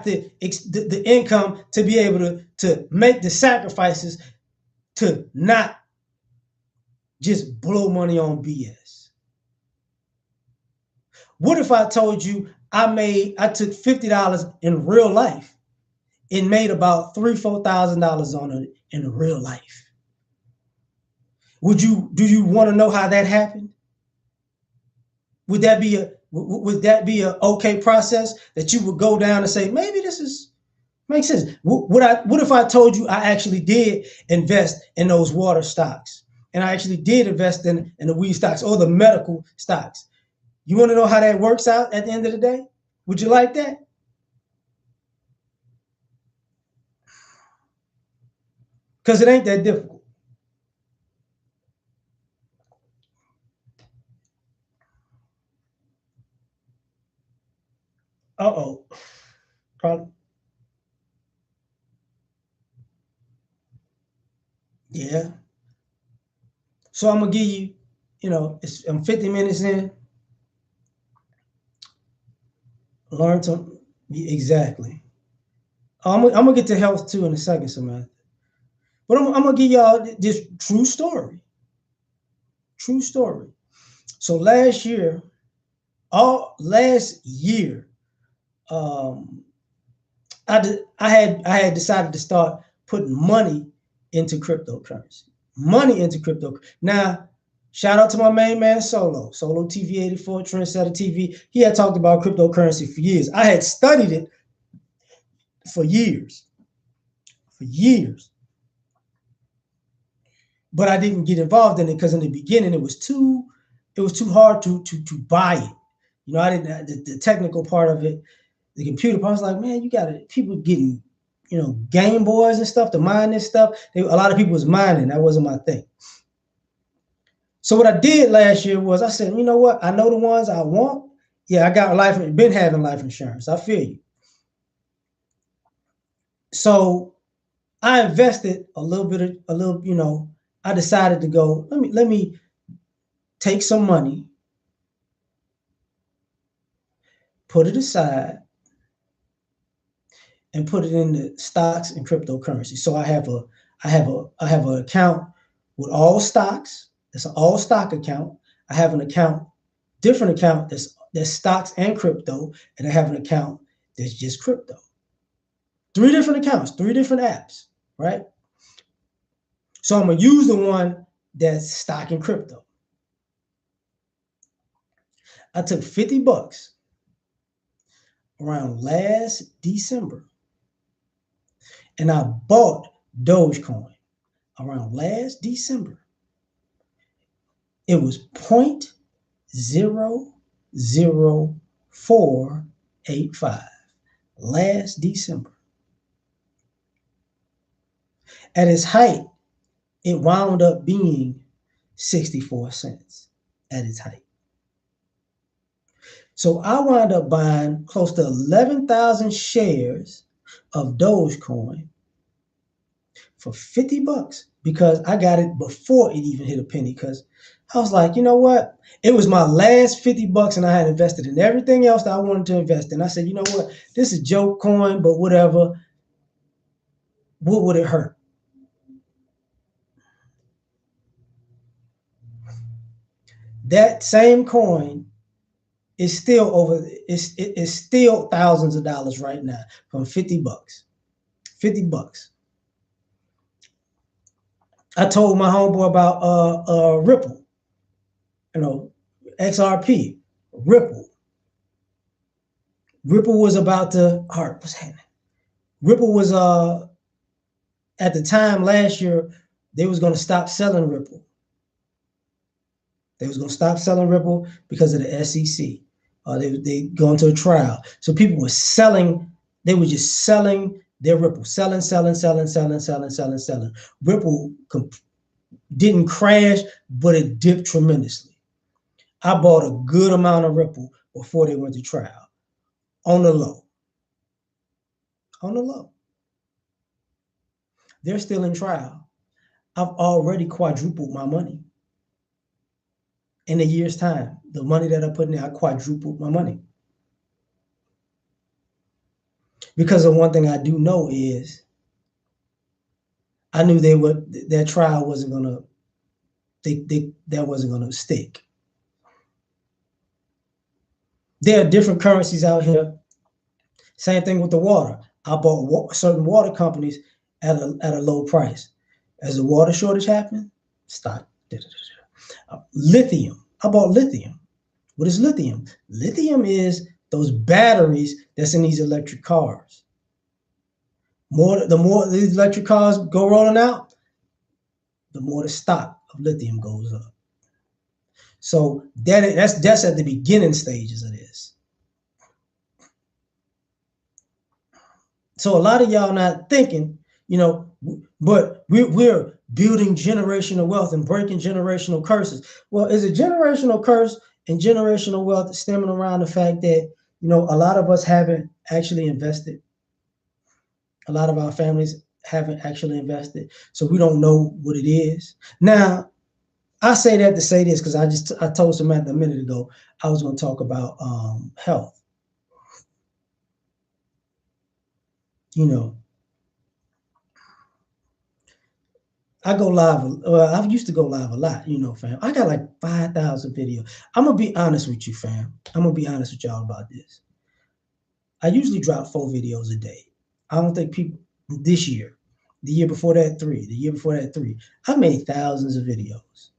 the income to be able to make the sacrifices to not just blow money on BS. What if I told you I took $50 in real life and made about $3,000-$4,000 on it in real life? Do you want to know how that happened? Would that be a okay process that you would go down and say, maybe this makes sense? What if I told you I actually did invest in those water stocks, and I actually did invest in the weed stocks or the medical stocks? You want to know how that works out at the end of the day? Would you like that? Because it ain't that difficult. Uh-oh. Probably. Yeah. So I'm gonna give you, I'm 50 minutes in. Learn to exactly. I'm gonna get to health too in a second, Samantha. But I'm gonna give y'all this true story. True story. So last year, um, I had decided to start putting money into cryptocurrency. Money into crypto. Now, shout out to my main man Solo TV 84, Trendsetter TV. He had talked about cryptocurrency for years. I had studied it for years, for years. But I didn't get involved in it because in the beginning it was too hard to buy it. I didn't the technical part of it, the computer part. I was like, man, you got people getting Game Boys and stuff to mine this stuff. A lot of people was mining. That wasn't my thing. So what I did last year was I said, you know what? I know the ones I want. Yeah, I got been having life insurance. I feel you. So I invested I decided to go, let me take some money, put it aside, and put it in the stocks and cryptocurrency. So I have an account with all stocks. It's an all stock account. I have an different account that's stocks and crypto, and I have an account that's just crypto. Three different accounts, three different apps, right? So I'm gonna use the one that's stock and crypto. I took $50 around last December, and I bought Dogecoin around last December. It was 0.00485 last December. At its height, it wound up being 64 cents at its height. So I wound up buying close to 11,000 shares of Dogecoin for $50 because I got it before it even hit a penny. Because I was like, you know what? It was my last $50 and I had invested in everything else that I wanted to invest in. I said, you know what? This is joke coin, but whatever. What would it hurt? That same coin is it's still thousands of dollars right now from $50. $50. I told my homeboy about Ripple, XRP, Ripple. Ripple was about to heart. What's happening? Ripple was at the time last year they was going to stop selling Ripple. They was going to stop selling Ripple because of the SEC. They go into a trial. So people were selling. They were just selling their Ripple, selling. Ripple didn't crash, but it dipped tremendously. I bought a good amount of Ripple before they went to trial on the low. On the low. They're still in trial. I've already quadrupled my money in a year's time. The money that I put in there, I quadrupled my money. Because of one thing I do know is I knew their trial wasn't gonna that wasn't gonna stick. There are different currencies out here. Same thing with the water. I bought certain water companies at a low price. As the water shortage happened, stop. Lithium. I bought lithium. What is lithium? Lithium is those batteries that's in these electric cars. The more these electric cars go rolling out, the more the stock of lithium goes up. So that's at the beginning stages of this. So a lot of y'all not thinking, but we're building generational wealth and breaking generational curses. Well, is a generational curse and generational wealth stemming around the fact that, a lot of us haven't actually invested? A lot of our families haven't actually invested, so we don't know what it is. Now, I say that to say this because I told Samantha a minute ago I was going to talk about health. I go live. Well, I used to go live a lot, fam. I got like 5,000 videos. I'm gonna be honest with you, fam. I'm gonna be honest with y'all about this. I usually drop 4 videos a day. I don't think people this year, the year before that 3, the year before that 3. I made thousands of videos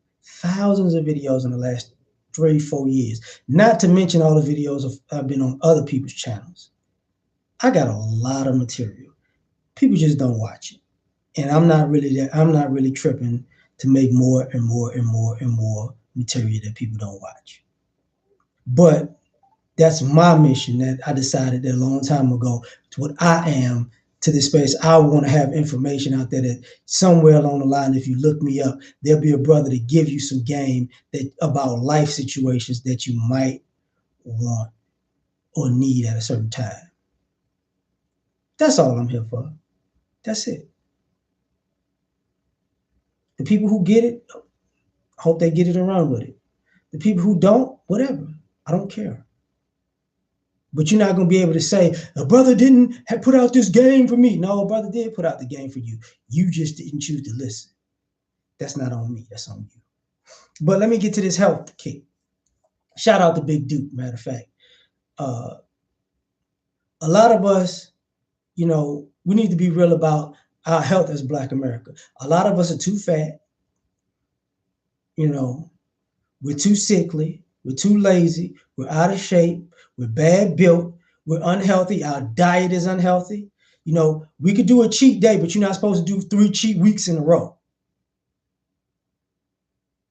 in the last 3-4 years. Not to mention all the videos I've been on other people's channels. I got a lot of material. People just don't watch it. And I'm not really tripping to make more and more and more and more material that people don't watch. But that's my mission that I decided that a long time ago to what I am to this space. I want to have information out there that somewhere along the line, if you look me up, there'll be a brother to give you some game that about life situations that you might want or need at a certain time. That's all I'm here for. That's it. The people who get it, hope they get it and run with it. The people who don't, whatever. I don't care. But you're not going to be able to say, a brother didn't put out this game for me. No, a brother did put out the game for you. You just didn't choose to listen. That's not on me. That's on you. But let me get to this health kick. Shout out to Big Duke, matter of fact. A lot of us, we need to be real about our health as Black America. A lot of us are too fat. We're too sickly. We're too lazy. We're out of shape. We're bad built. We're unhealthy. Our diet is unhealthy. We could do a cheat day, but you're not supposed to do 3 cheat weeks in a row.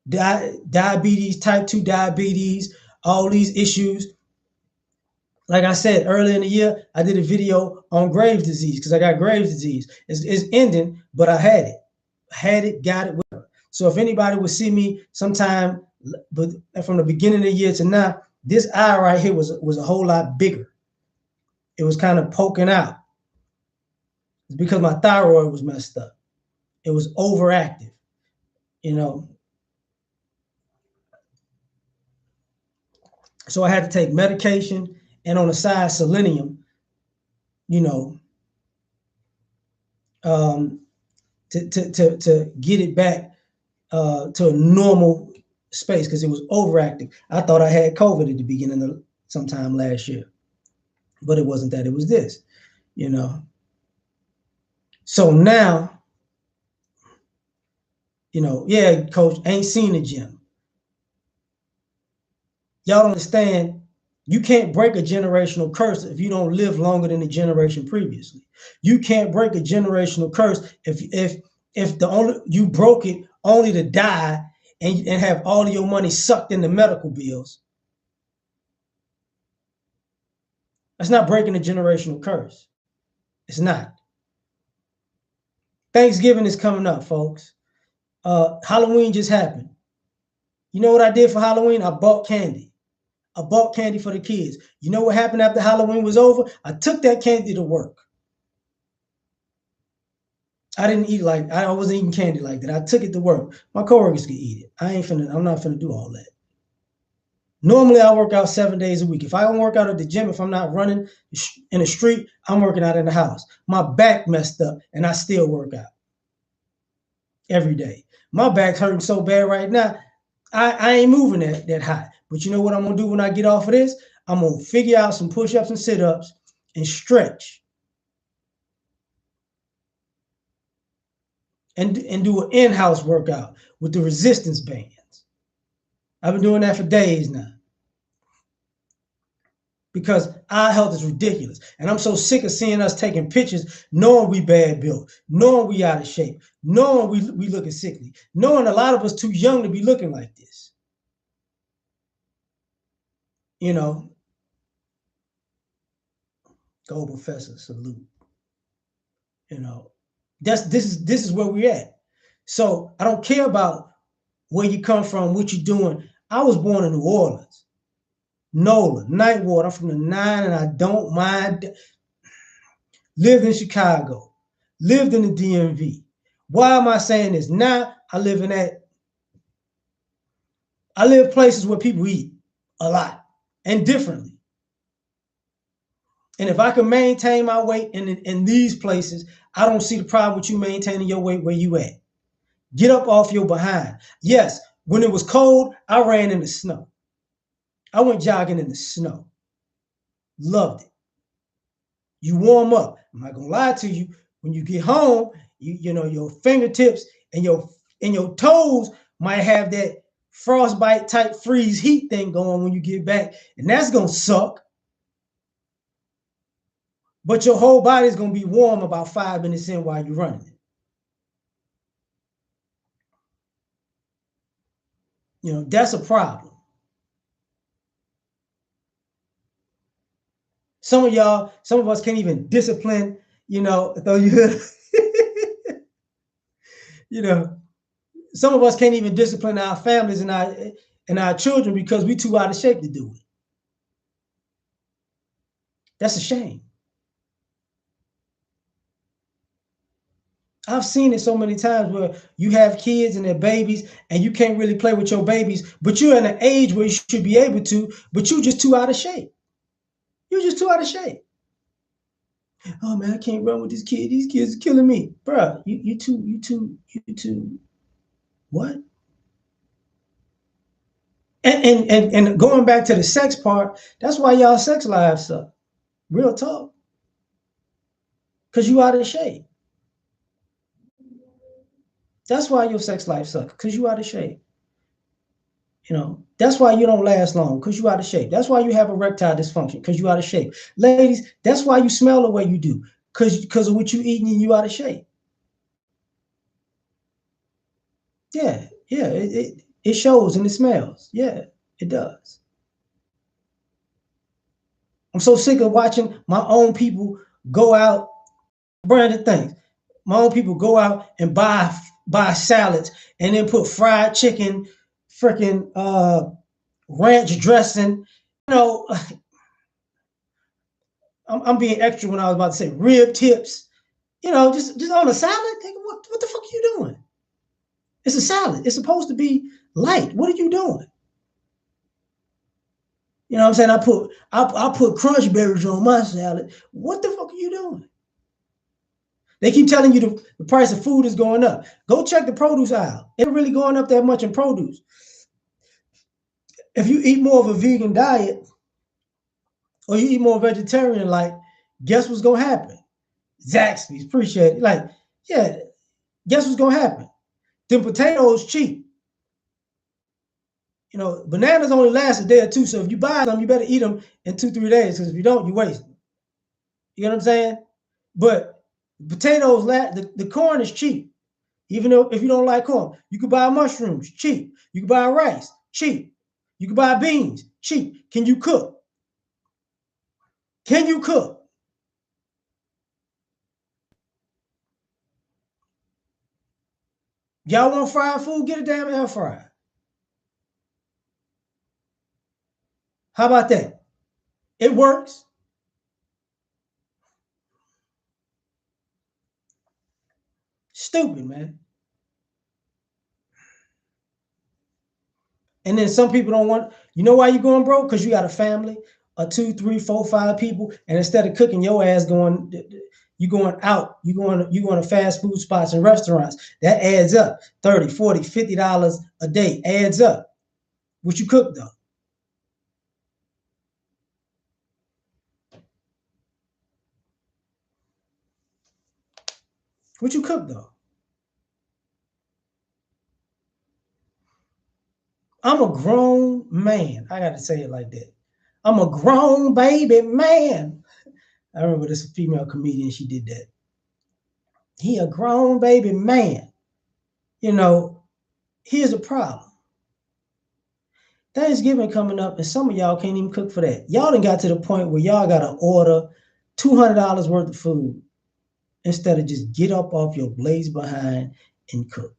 Diabetes, type 2 diabetes, all these issues. Like I said, earlier in the year, I did a video on Graves' disease because I got Graves' disease. It's ending, but I had it. Got it, whatever. So if anybody would see me sometime, but from the beginning of the year to now, this eye right here was a whole lot bigger. It was kind of poking out. It's because my thyroid was messed up. It was overactive, So I had to take medication and on the side selenium, to get it back to a normal space because it was overactive. I thought I had COVID at the beginning of sometime last year, but it wasn't that. It was this, So now, yeah, coach, ain't seen the gym. Y'all don't understand. You can't break a generational curse if you don't live longer than the generation previously. You can't break a generational curse if you broke it only to die and have all of your money sucked into medical bills. That's not breaking a generational curse. It's not. Thanksgiving is coming up, folks. Halloween just happened. You know what I did for Halloween? I bought candy. I bought candy for the kids. You know what happened after Halloween was over? I took that candy to work. I didn't eat I wasn't eating candy like that. I took it to work. My coworkers could eat it. I'm not finna do all that. Normally I work out 7 days a week. If I don't work out at the gym, if I'm not running in the street, I'm working out in the house. My back messed up and I still work out every day. My back's hurting so bad right now. I ain't moving that high. But you know what I'm gonna do when I get off of this? I'm gonna figure out some push-ups and sit-ups and stretch. And do an in-house workout with the resistance bands. I've been doing that for days now. Because our health is ridiculous. And I'm so sick of seeing us taking pictures, knowing we bad built, knowing we out of shape, knowing we looking sickly, knowing a lot of us too young to be looking like this. You know, go professor, salute. You know, this is where we're at. So I don't care about where you come from, what you're doing. I was born in New Orleans, NOLA, Night Ward. I'm from the 9, and I don't mind. Lived in Chicago, lived in the DMV. Why am I saying this? Now I live places where people eat a lot and differently. And if I can maintain my weight in these places, I don't see the problem with you maintaining your weight where you at. Get up off your behind. Yes, when it was cold, I ran in the snow. I went jogging in the snow. Loved it. You warm up. I'm not gonna lie to you. When you get home, you know your fingertips and your toes might have that frostbite type freeze heat thing going when you get back, and that's gonna suck. But your whole body's gonna be warm about 5 minutes in while you're running it. You know, that's a problem. Some of us can't even discipline, though you know, some of us can't even discipline our families and our children because we too out of shape to do it. That's a shame. I've seen it so many times where you have kids and they're babies and you can't really play with your babies, but you're in an age where you should be able to, but you're just too out of shape. You're just too out of shape. Oh man, I can't run with this kid. These kids are killing me. Bruh, you too, what? And going back to the sex part, that's why y'all sex lives suck. Real talk. Because you out of shape. That's why your sex life sucks, because you out of shape. That's why you don't last long, because you out of shape. That's why you have erectile dysfunction, because you out of shape. Ladies, that's why you smell the way you do, because of what you eating and you out of shape. Yeah, yeah, it shows and it smells. Yeah, it does. I'm so sick of watching my own people go out, branded things. My own people go out and buy salads and then put fried chicken, freaking ranch dressing. You know, I'm being extra when I was about to say rib tips. Just on a salad. What the fuck are you doing? It's a salad. It's supposed to be light. What are you doing? You know what I'm saying? I put crunch berries on my salad. What the fuck are you doing? They keep telling you the price of food is going up. Go check the produce aisle. It ain't really going up that much in produce. If you eat more of a vegan diet or you eat more vegetarian, like, guess what's gonna happen? Zaxby's, appreciate it. Like, yeah, guess what's gonna happen? Them potatoes cheap. Bananas only last a day or two. So if you buy them, you better eat them in 2, 3 days. Because if you don't, you waste them. You know what I'm saying? But potatoes, the corn is cheap. Even though if you don't like corn, you can buy mushrooms cheap. You can buy rice cheap. You can buy beans cheap. Can you cook? Can you cook? Y'all want fried food? Get a damn air fryer. How about that? It works. Stupid, man. And then some people don't want. You know why you going broke? Because you got a family of 2, 3, 4, 5 people, and instead of cooking, your ass going. You going out. You going to fast food spots and restaurants. That adds up. 30, 40, $50 a day adds up. What you cook though? What you cook though? I'm a grown man. I got to say it like that. I'm a grown baby man. I remember this female comedian. She did that. He a grown baby man. You know, here's a problem. Thanksgiving coming up, and some of y'all can't even cook for that. Y'all done got to the point where y'all got to order $200 worth of food instead of just get up off your blaze behind and cook.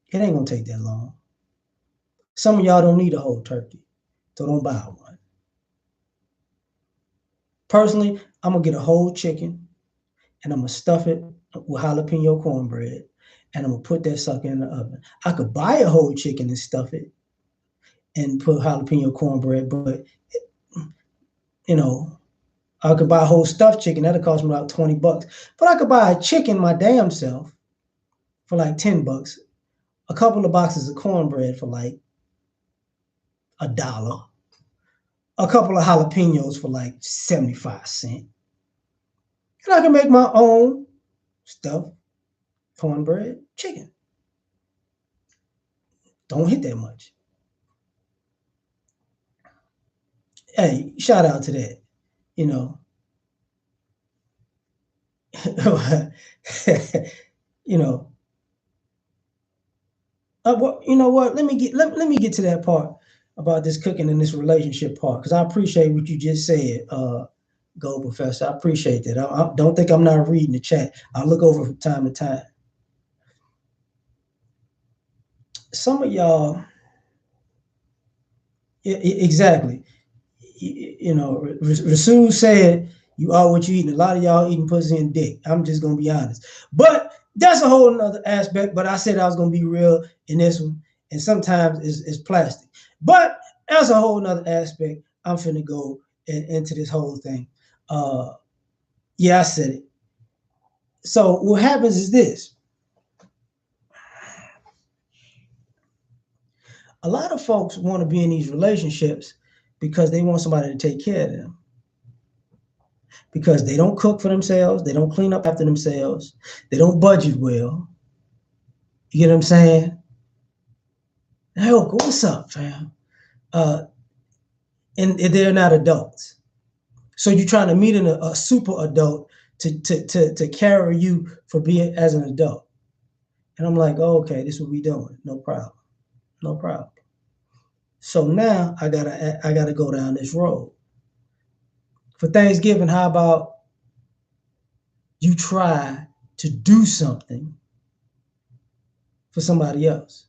It ain't gonna take that long. Some of y'all don't need a whole turkey, so don't buy one. Personally, I'm gonna get a whole chicken and I'm gonna stuff it with jalapeno cornbread and I'm gonna put that sucker in the oven. I could buy a whole chicken and stuff it and put jalapeno cornbread, but you know, I could buy a whole stuffed chicken. That'll cost me about $20. But I could buy a chicken my damn self for like $10. A couple of boxes of cornbread for like $1. A couple of jalapenos for like 75 cents. And I can make my own stuffed cornbread chicken. Don't hit that much. Hey, shout out to that. You know, you know, you know what? Let me get to that part about this cooking and this relationship part because I appreciate what you just said, Go Professor. I appreciate that. I don't think I'm not reading the chat. I look over from time to time. Some of y'all, exactly. You know, Rasul said you are what you eat. And a lot of y'all eating pussy and dick. I'm just gonna be honest. But that's a whole nother aspect. But I said I was gonna be real in this one. And sometimes it's plastic. But that's a whole nother aspect. I'm finna go into this whole thing. Yeah, I said it. So what happens is this. A lot of folks want to be in these relationships because they want somebody to take care of them. Because they don't cook for themselves, they don't clean up after themselves, they don't budget well. You get what I'm saying? Hey, what's up, fam? And they're not adults. So you're trying to meet a super adult to carry you for being as an adult. And I'm like, oh, okay, this is what we doing. No problem. No problem. So now I gotta go down this road. For Thanksgiving, how about you try to do something for somebody else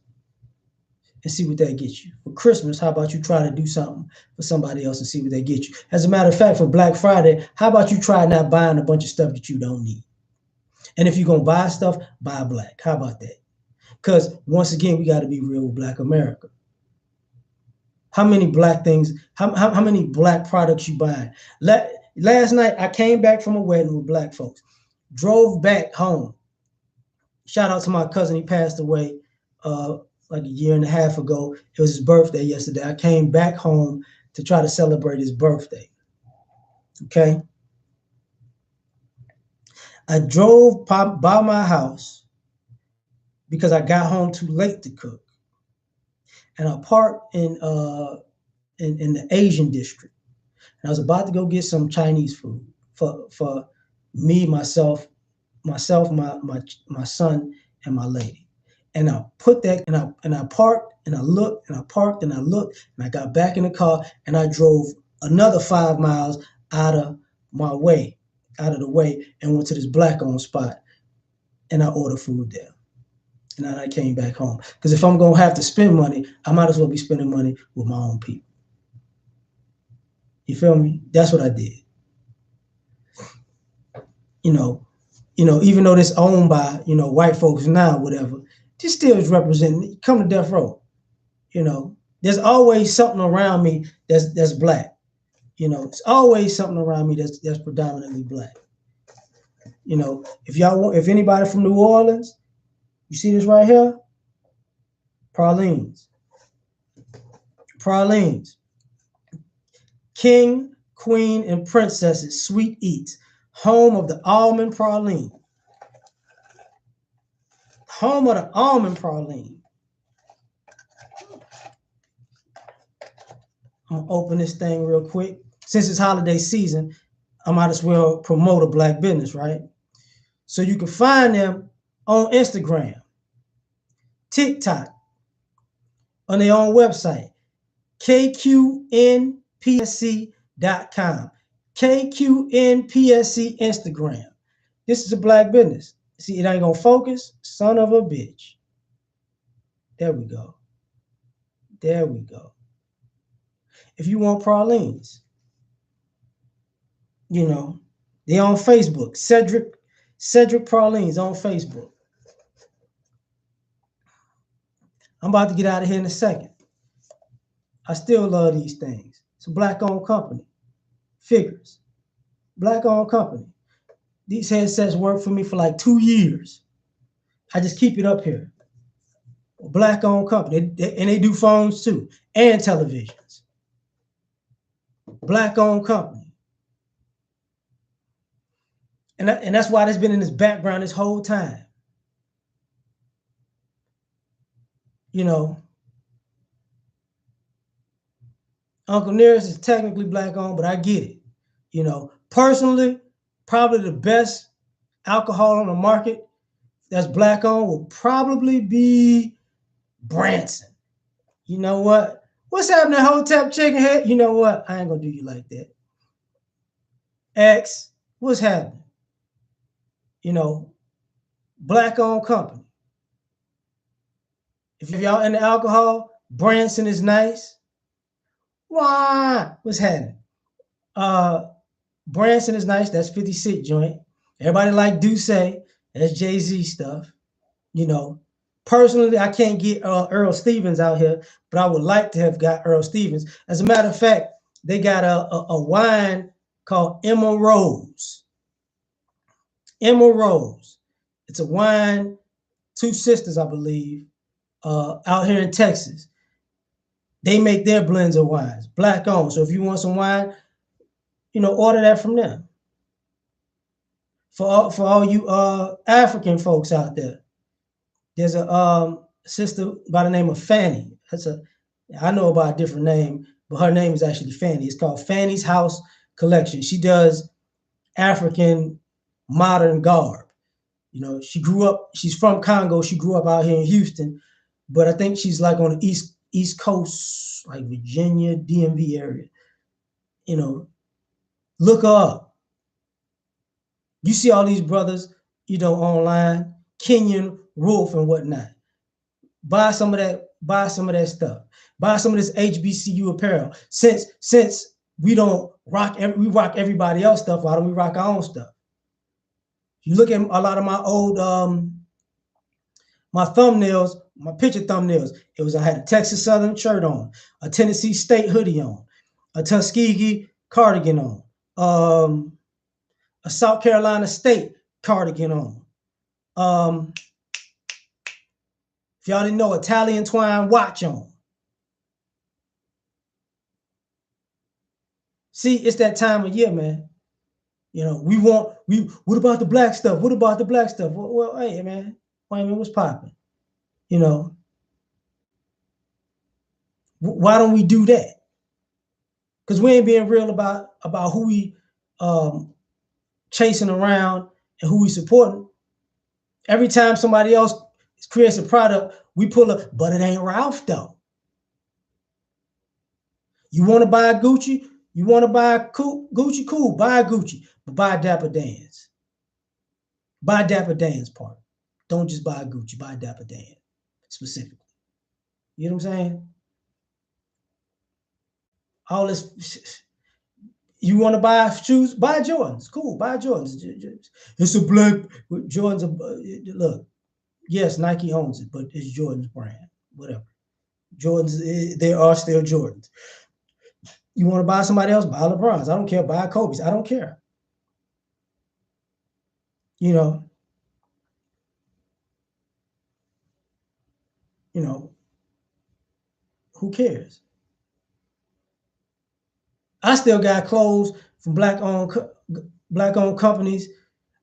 and see what that gets you? For Christmas, how about you try to do something for somebody else and see what they get you? As a matter of fact, for Black Friday, how about you try not buying a bunch of stuff that you don't need? And if you're gonna buy stuff, buy black. How about that? Because once again, we got to be real with Black America. How many black things? How many black products you buying? Last night I came back from a wedding with black folks. Drove back home. Shout out to my cousin. He passed away like a year and a half ago. It was his birthday yesterday. I came back home to try to celebrate his birthday. Okay. I drove by my house because I got home too late to cook, and I parked in the Asian district. And I was about to go get some Chinese food for me, my son, and my lady. And I put that and I parked and I looked and I parked and I looked and I got back in the car and I drove another 5 miles out of my way, out of the way, and went to this black-owned spot and I ordered food there. And then I came back home. Because if I'm gonna have to spend money, I might as well be spending money with my own people. You feel me? That's what I did. You know, even though it's owned by, white folks now, whatever, this still is representing, come to death row. There's always something around me that's black. It's always something around me that's predominantly black. If anybody from New Orleans, you see this right here? Pralines. King, queen, and princess's sweet eats. Home of the almond praline. Home of the almond praline. I'm gonna open this thing real quick. Since it's holiday season, I might as well promote a black business, right? So you can find them on Instagram, TikTok, on their own website, KQNPSC.com. KQNPSC Instagram. This is a black business. See, it ain't gonna focus. Son of a bitch. There we go. There we go. If you want pralines, you know, they on Facebook. Cedric Pralines on Facebook. I'm about to get out of here in a second. I still love these things. It's a black-owned company. Figures. Black-owned company. These headsets work for me for like 2 years. I just keep it up here. Black-owned company. And they do phones too. And televisions. Black-owned company. And that's why it's been in this background this whole time. You know, Uncle Nearest is technically black-owned, but I get it. You know, personally, probably the best alcohol on the market that's black-owned will probably be Branson. You know what? What's happening, Hotep Chicken Head? You know what? I ain't gonna do you like that. X, what's happening? You know, black-owned company. If y'all into alcohol, Branson is nice. Why? What's happening? Branson is nice. That's 50 Cent joint. Everybody like Duce. That's Jay-Z stuff. You know, personally, I can't get Earl Stevens out here, but I would like to have got Earl Stevens. As a matter of fact, they got a wine called Emma Rose. Emma Rose. It's a wine, two sisters, I believe, out here in Texas. They make their blends of wines, black owned. So if you want some wine, you know, order that from them. For all you African folks out there, there's a sister by the name of Fanny. I know about a different name, but her name is actually Fanny. It's called Fanny's House Collection. She does African modern garb. You know, she's from Congo. She grew up out here in Houston, but I think she's like on the East Coast, like Virginia, DMV area. You know, look her up. You see all these brothers, you know, online, Kenyan, Wolf, and whatnot. Buy some of that stuff. Buy some of this HBCU apparel. Since we don't rock, we rock everybody else stuff. Why don't we rock our own stuff? You look at a lot of my old my thumbnails, my picture thumbnails. I had a Texas Southern shirt on, a Tennessee State hoodie on, a Tuskegee cardigan on, a South Carolina State cardigan on. If y'all didn't know, Italian twine watch on. See, it's that time of year, man. You know, what about the black stuff? What about the black stuff? Well, hey, man, wait a minute, what's popping? You know, why don't we do that? Because we ain't being real about who we chasing around and who we supporting. Every time somebody else creates a product, we pull up, but it ain't Ralph though. You want to buy Gucci? You want to buy Gucci? Cool, buy Gucci, but buy Dapper Dan's. Buy Dapper Dan's part. Don't just buy Gucci, buy Dapper Dan specifically. You know what I'm saying? All this. You want to buy shoes? Buy Jordans. Cool, buy Jordans. It's a black Jordans. Look, yes, Nike owns it, but it's Jordan's brand. Whatever. Jordans, there are still Jordans. You want to buy somebody else? Buy LeBron's. I don't care. Buy Kobe's. I don't care. You know, who cares? I still got clothes from black-owned companies.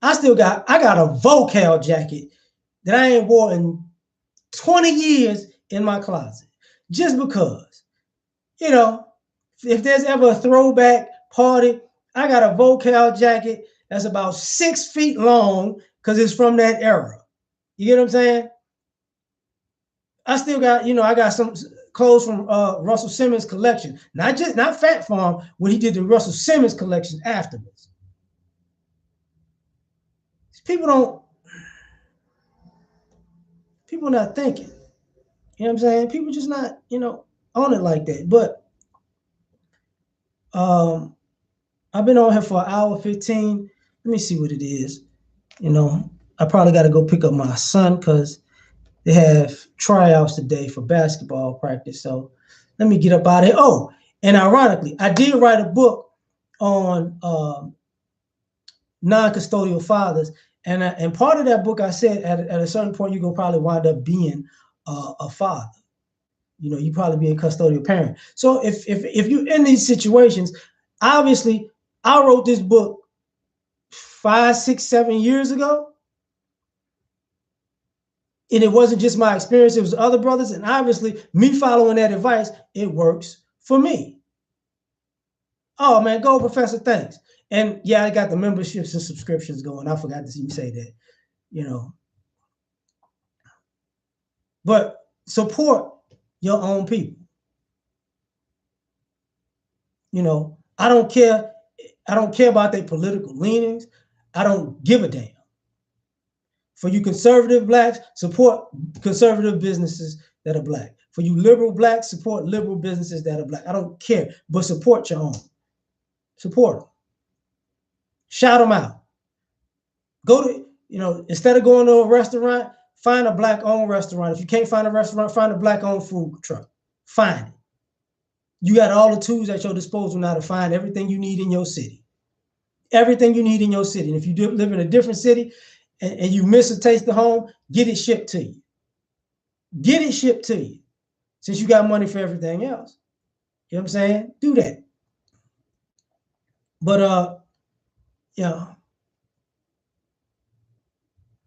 I got a Vocal jacket that I ain't wore in 20 years in my closet. Just because, you know, if there's ever a throwback party, I got a Vocal jacket that's about 6 feet long because it's from that era. You get what I'm saying? I still got, I got some clothes from Russell Simmons collection, not Fat Farm, when he did the Russell Simmons collection afterwards. People not thinking. You know what I'm saying? People just not, on it like that. But I've been on here for an hour 15. Let me see what it is. I probably got to go pick up my son because they have tryouts today for basketball practice. So let me get up out of here. Oh, and ironically, I did write a book on non-custodial fathers. And part of that book, I said at a certain point, you're going to probably wind up being a father. You probably be a custodial parent. So if you're in these situations, obviously, I wrote this book 5, 6, 7 years ago. And it wasn't just my experience, it was other brothers. And obviously, me following that advice, it works for me. Oh, man, go, Professor, thanks. And yeah, I got the memberships and subscriptions going. I forgot to even say that, But support your own people. I don't care. I don't care about their political leanings. I don't give a damn. For you conservative blacks, support conservative businesses that are black. For you liberal blacks, support liberal businesses that are black. I don't care, but support your own. Support them. Shout them out. Go to, instead of going to a restaurant, find a black-owned restaurant. If you can't find a restaurant, find a black-owned food truck. Find it. You got all the tools at your disposal now to find everything you need in your city. Everything you need in your city. And if you live in a different city and you miss a taste of home, get it shipped to you. Get it shipped to you. Since you got money for everything else. You know what I'm saying? Do that. But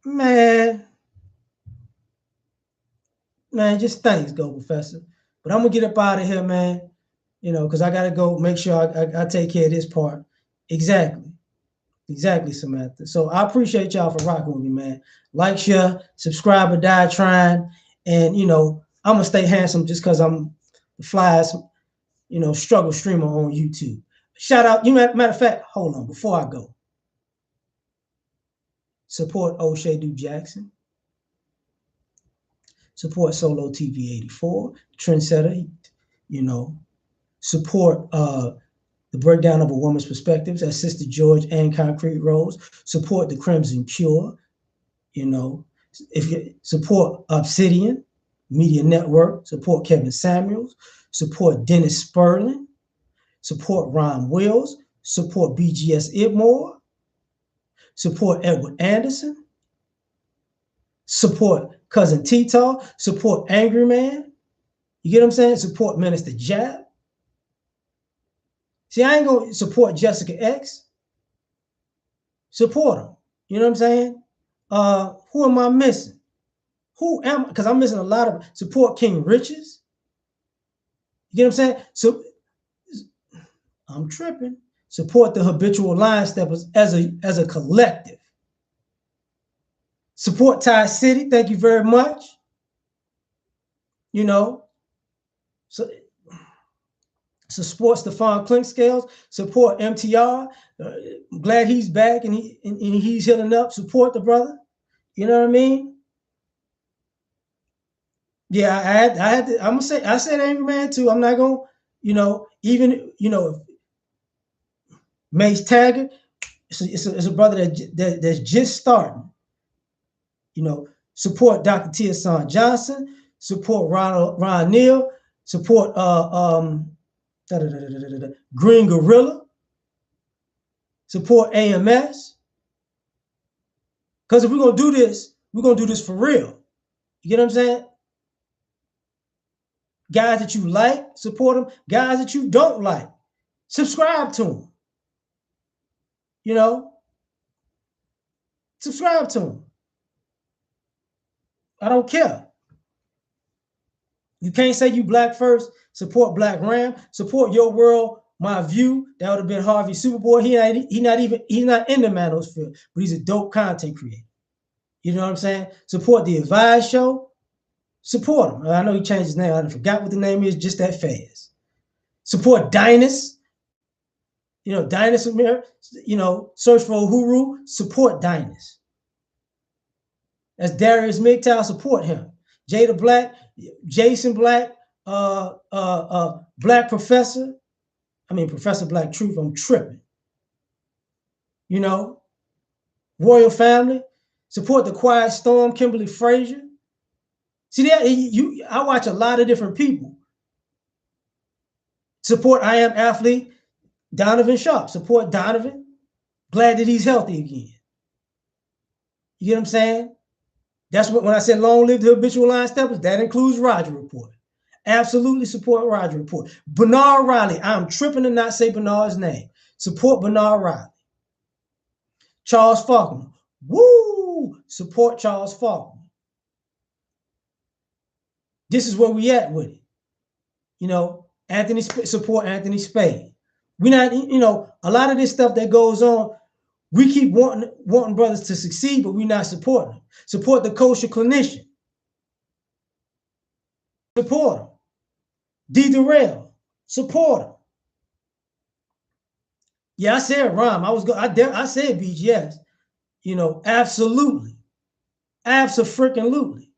man, just thanks, go, Professor. But I'm gonna get up out of here, man. Because I gotta go make sure I take care of this part. Exactly, Samantha. So I appreciate y'all for rocking with me, man. Like, share, subscribe, or die trying. And I'm gonna stay handsome just because I'm the flyest, struggle streamer on YouTube. Shout out, matter of fact, hold on, before I go. Support O'Shea Du Jackson. Support Solo TV 84, Trendsetter, support the breakdown of a woman's perspectives as Sister George and Concrete Rose. Support the Crimson Cure, if you support Obsidian Media Network, support Kevin Samuels, support Dennis Sperling, support Ron Wills, support BGS Idmore, support Edward Anderson, support Cousin Tito, support Angry Man. You get what I'm saying? Support Minister Jab. See, I ain't going to support Jessica X. Support them. You know what I'm saying? Who am I missing? Because I'm missing a lot of support King Riches. You get what I'm saying? So I'm tripping. Support the habitual line steppers as a collective. Support Ty City. Thank you very much. So support Stephon Clinkscales. Support MTR. I'm glad he's back and he's healing up. Support the brother. You know what I mean? Yeah, I had to, I'm gonna say I said Angry Man too. I'm not gonna, even Mace Taggart. It's a brother that's just starting. Support Dr. Tia Johnson. Support Ron Neal. Support Green Gorilla. Support AMS. Because if we're gonna do this, we're gonna do this for real. You get what I'm saying? Guys that you like, support them. Guys that you don't like, subscribe to them. Subscribe to them. I don't care. You can't say you black first. Support Black Ram. Support Your World, My View. That would have been Harvey Superboy. He's not in the manosphere, but he's a dope content creator. You know what I'm saying? Support The Advice Show. Support him. I know he changed his name. I forgot what the name is just that fast. Support Dynas. Dynas Amir. Search for Uhuru. Support Dynas. That's Darius MGTOW. Support him. Jada Black, Jason Black, Black Professor. Professor Black Truth. I'm tripping. Royal Family. Support the Quiet Storm. Kimberly Frazier. See that I watch a lot of different people. Support I Am Athlete. Donovan Sharp. Support Donovan. Glad that he's healthy again. You get what I'm saying? That's what when I said long live the habitual line steppers, that includes Roger Report. Absolutely support Roger Report. Bernard Riley. I'm tripping to not say Bernard's name. Support Bernard Riley. Charles Faulkner. Woo! Support Charles Faulkner. This is where we at with it. Support Anthony Spade. We not, a lot of this stuff that goes on, we keep wanting brothers to succeed, but we're not supporting them. Support the kosher clinician. Support them. D. Durrell. Support them. Yeah, I said rhyme. I said beach, yes. Absolutely. Abso-freaking-lutely.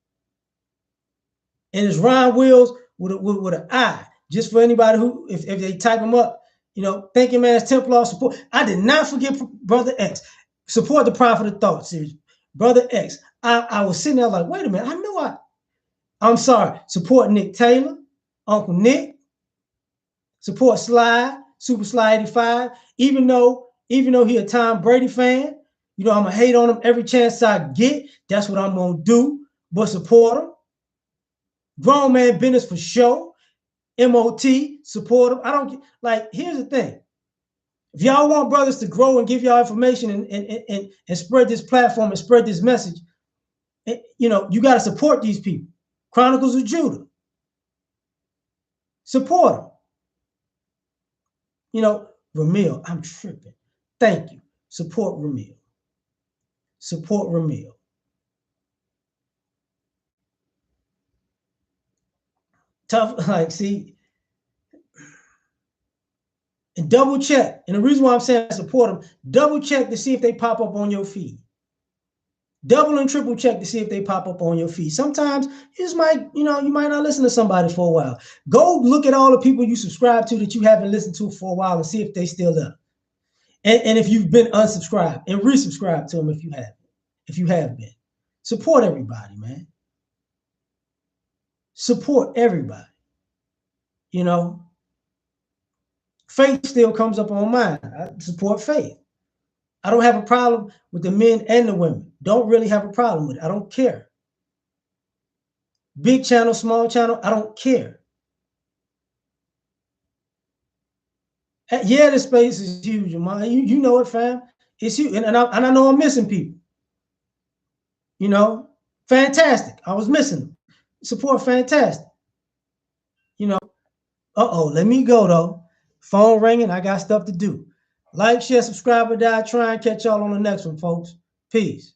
And it's Rhyme Wheels with an I. Just for anybody who, if they type them up, Thinking Man's Templar support. I did not forget Brother X. Support the Prophet of Thought series. Brother X. I was sitting there like, wait a minute. I'm sorry. Support Nick Taylor, Uncle Nick. Support Sly, Super Sly 85. Even though he a Tom Brady fan, I'm going to hate on him every chance I get. That's what I'm going to do. But support him. Grown Man Business for sure. MOT, support them. I don't here's the thing. If y'all want brothers to grow and give y'all information and spread this platform and spread this message, you got to support these people. Chronicles of Judah. Support them. Ramil, I'm tripping. Thank you. Support Ramil. Support Ramil. Tough, see, and double check. And the reason why I'm saying support them, double check to see if they pop up on your feed. Double and triple check to see if they pop up on your feed. Sometimes you might not listen to somebody for a while. Go look at all the people you subscribe to that you haven't listened to for a while and see if they still there. And if you've been unsubscribed, and resubscribe to them if you have been. Support everybody, man. Support everybody. Faith still comes up on mine. I support Faith. I don't have a problem with the men and the women. Don't really have a problem with it. I don't care. Big channel, small channel, I don't care. Yeah, the space is huge, man. You know it, fam. It's huge. And I know I'm missing people. Fantastic. I was missing them. Support fantastic. Let me go, though. Phone ringing. I got stuff to do. Like, share, subscribe, or die. Try and catch y'all on the next one, folks. Peace.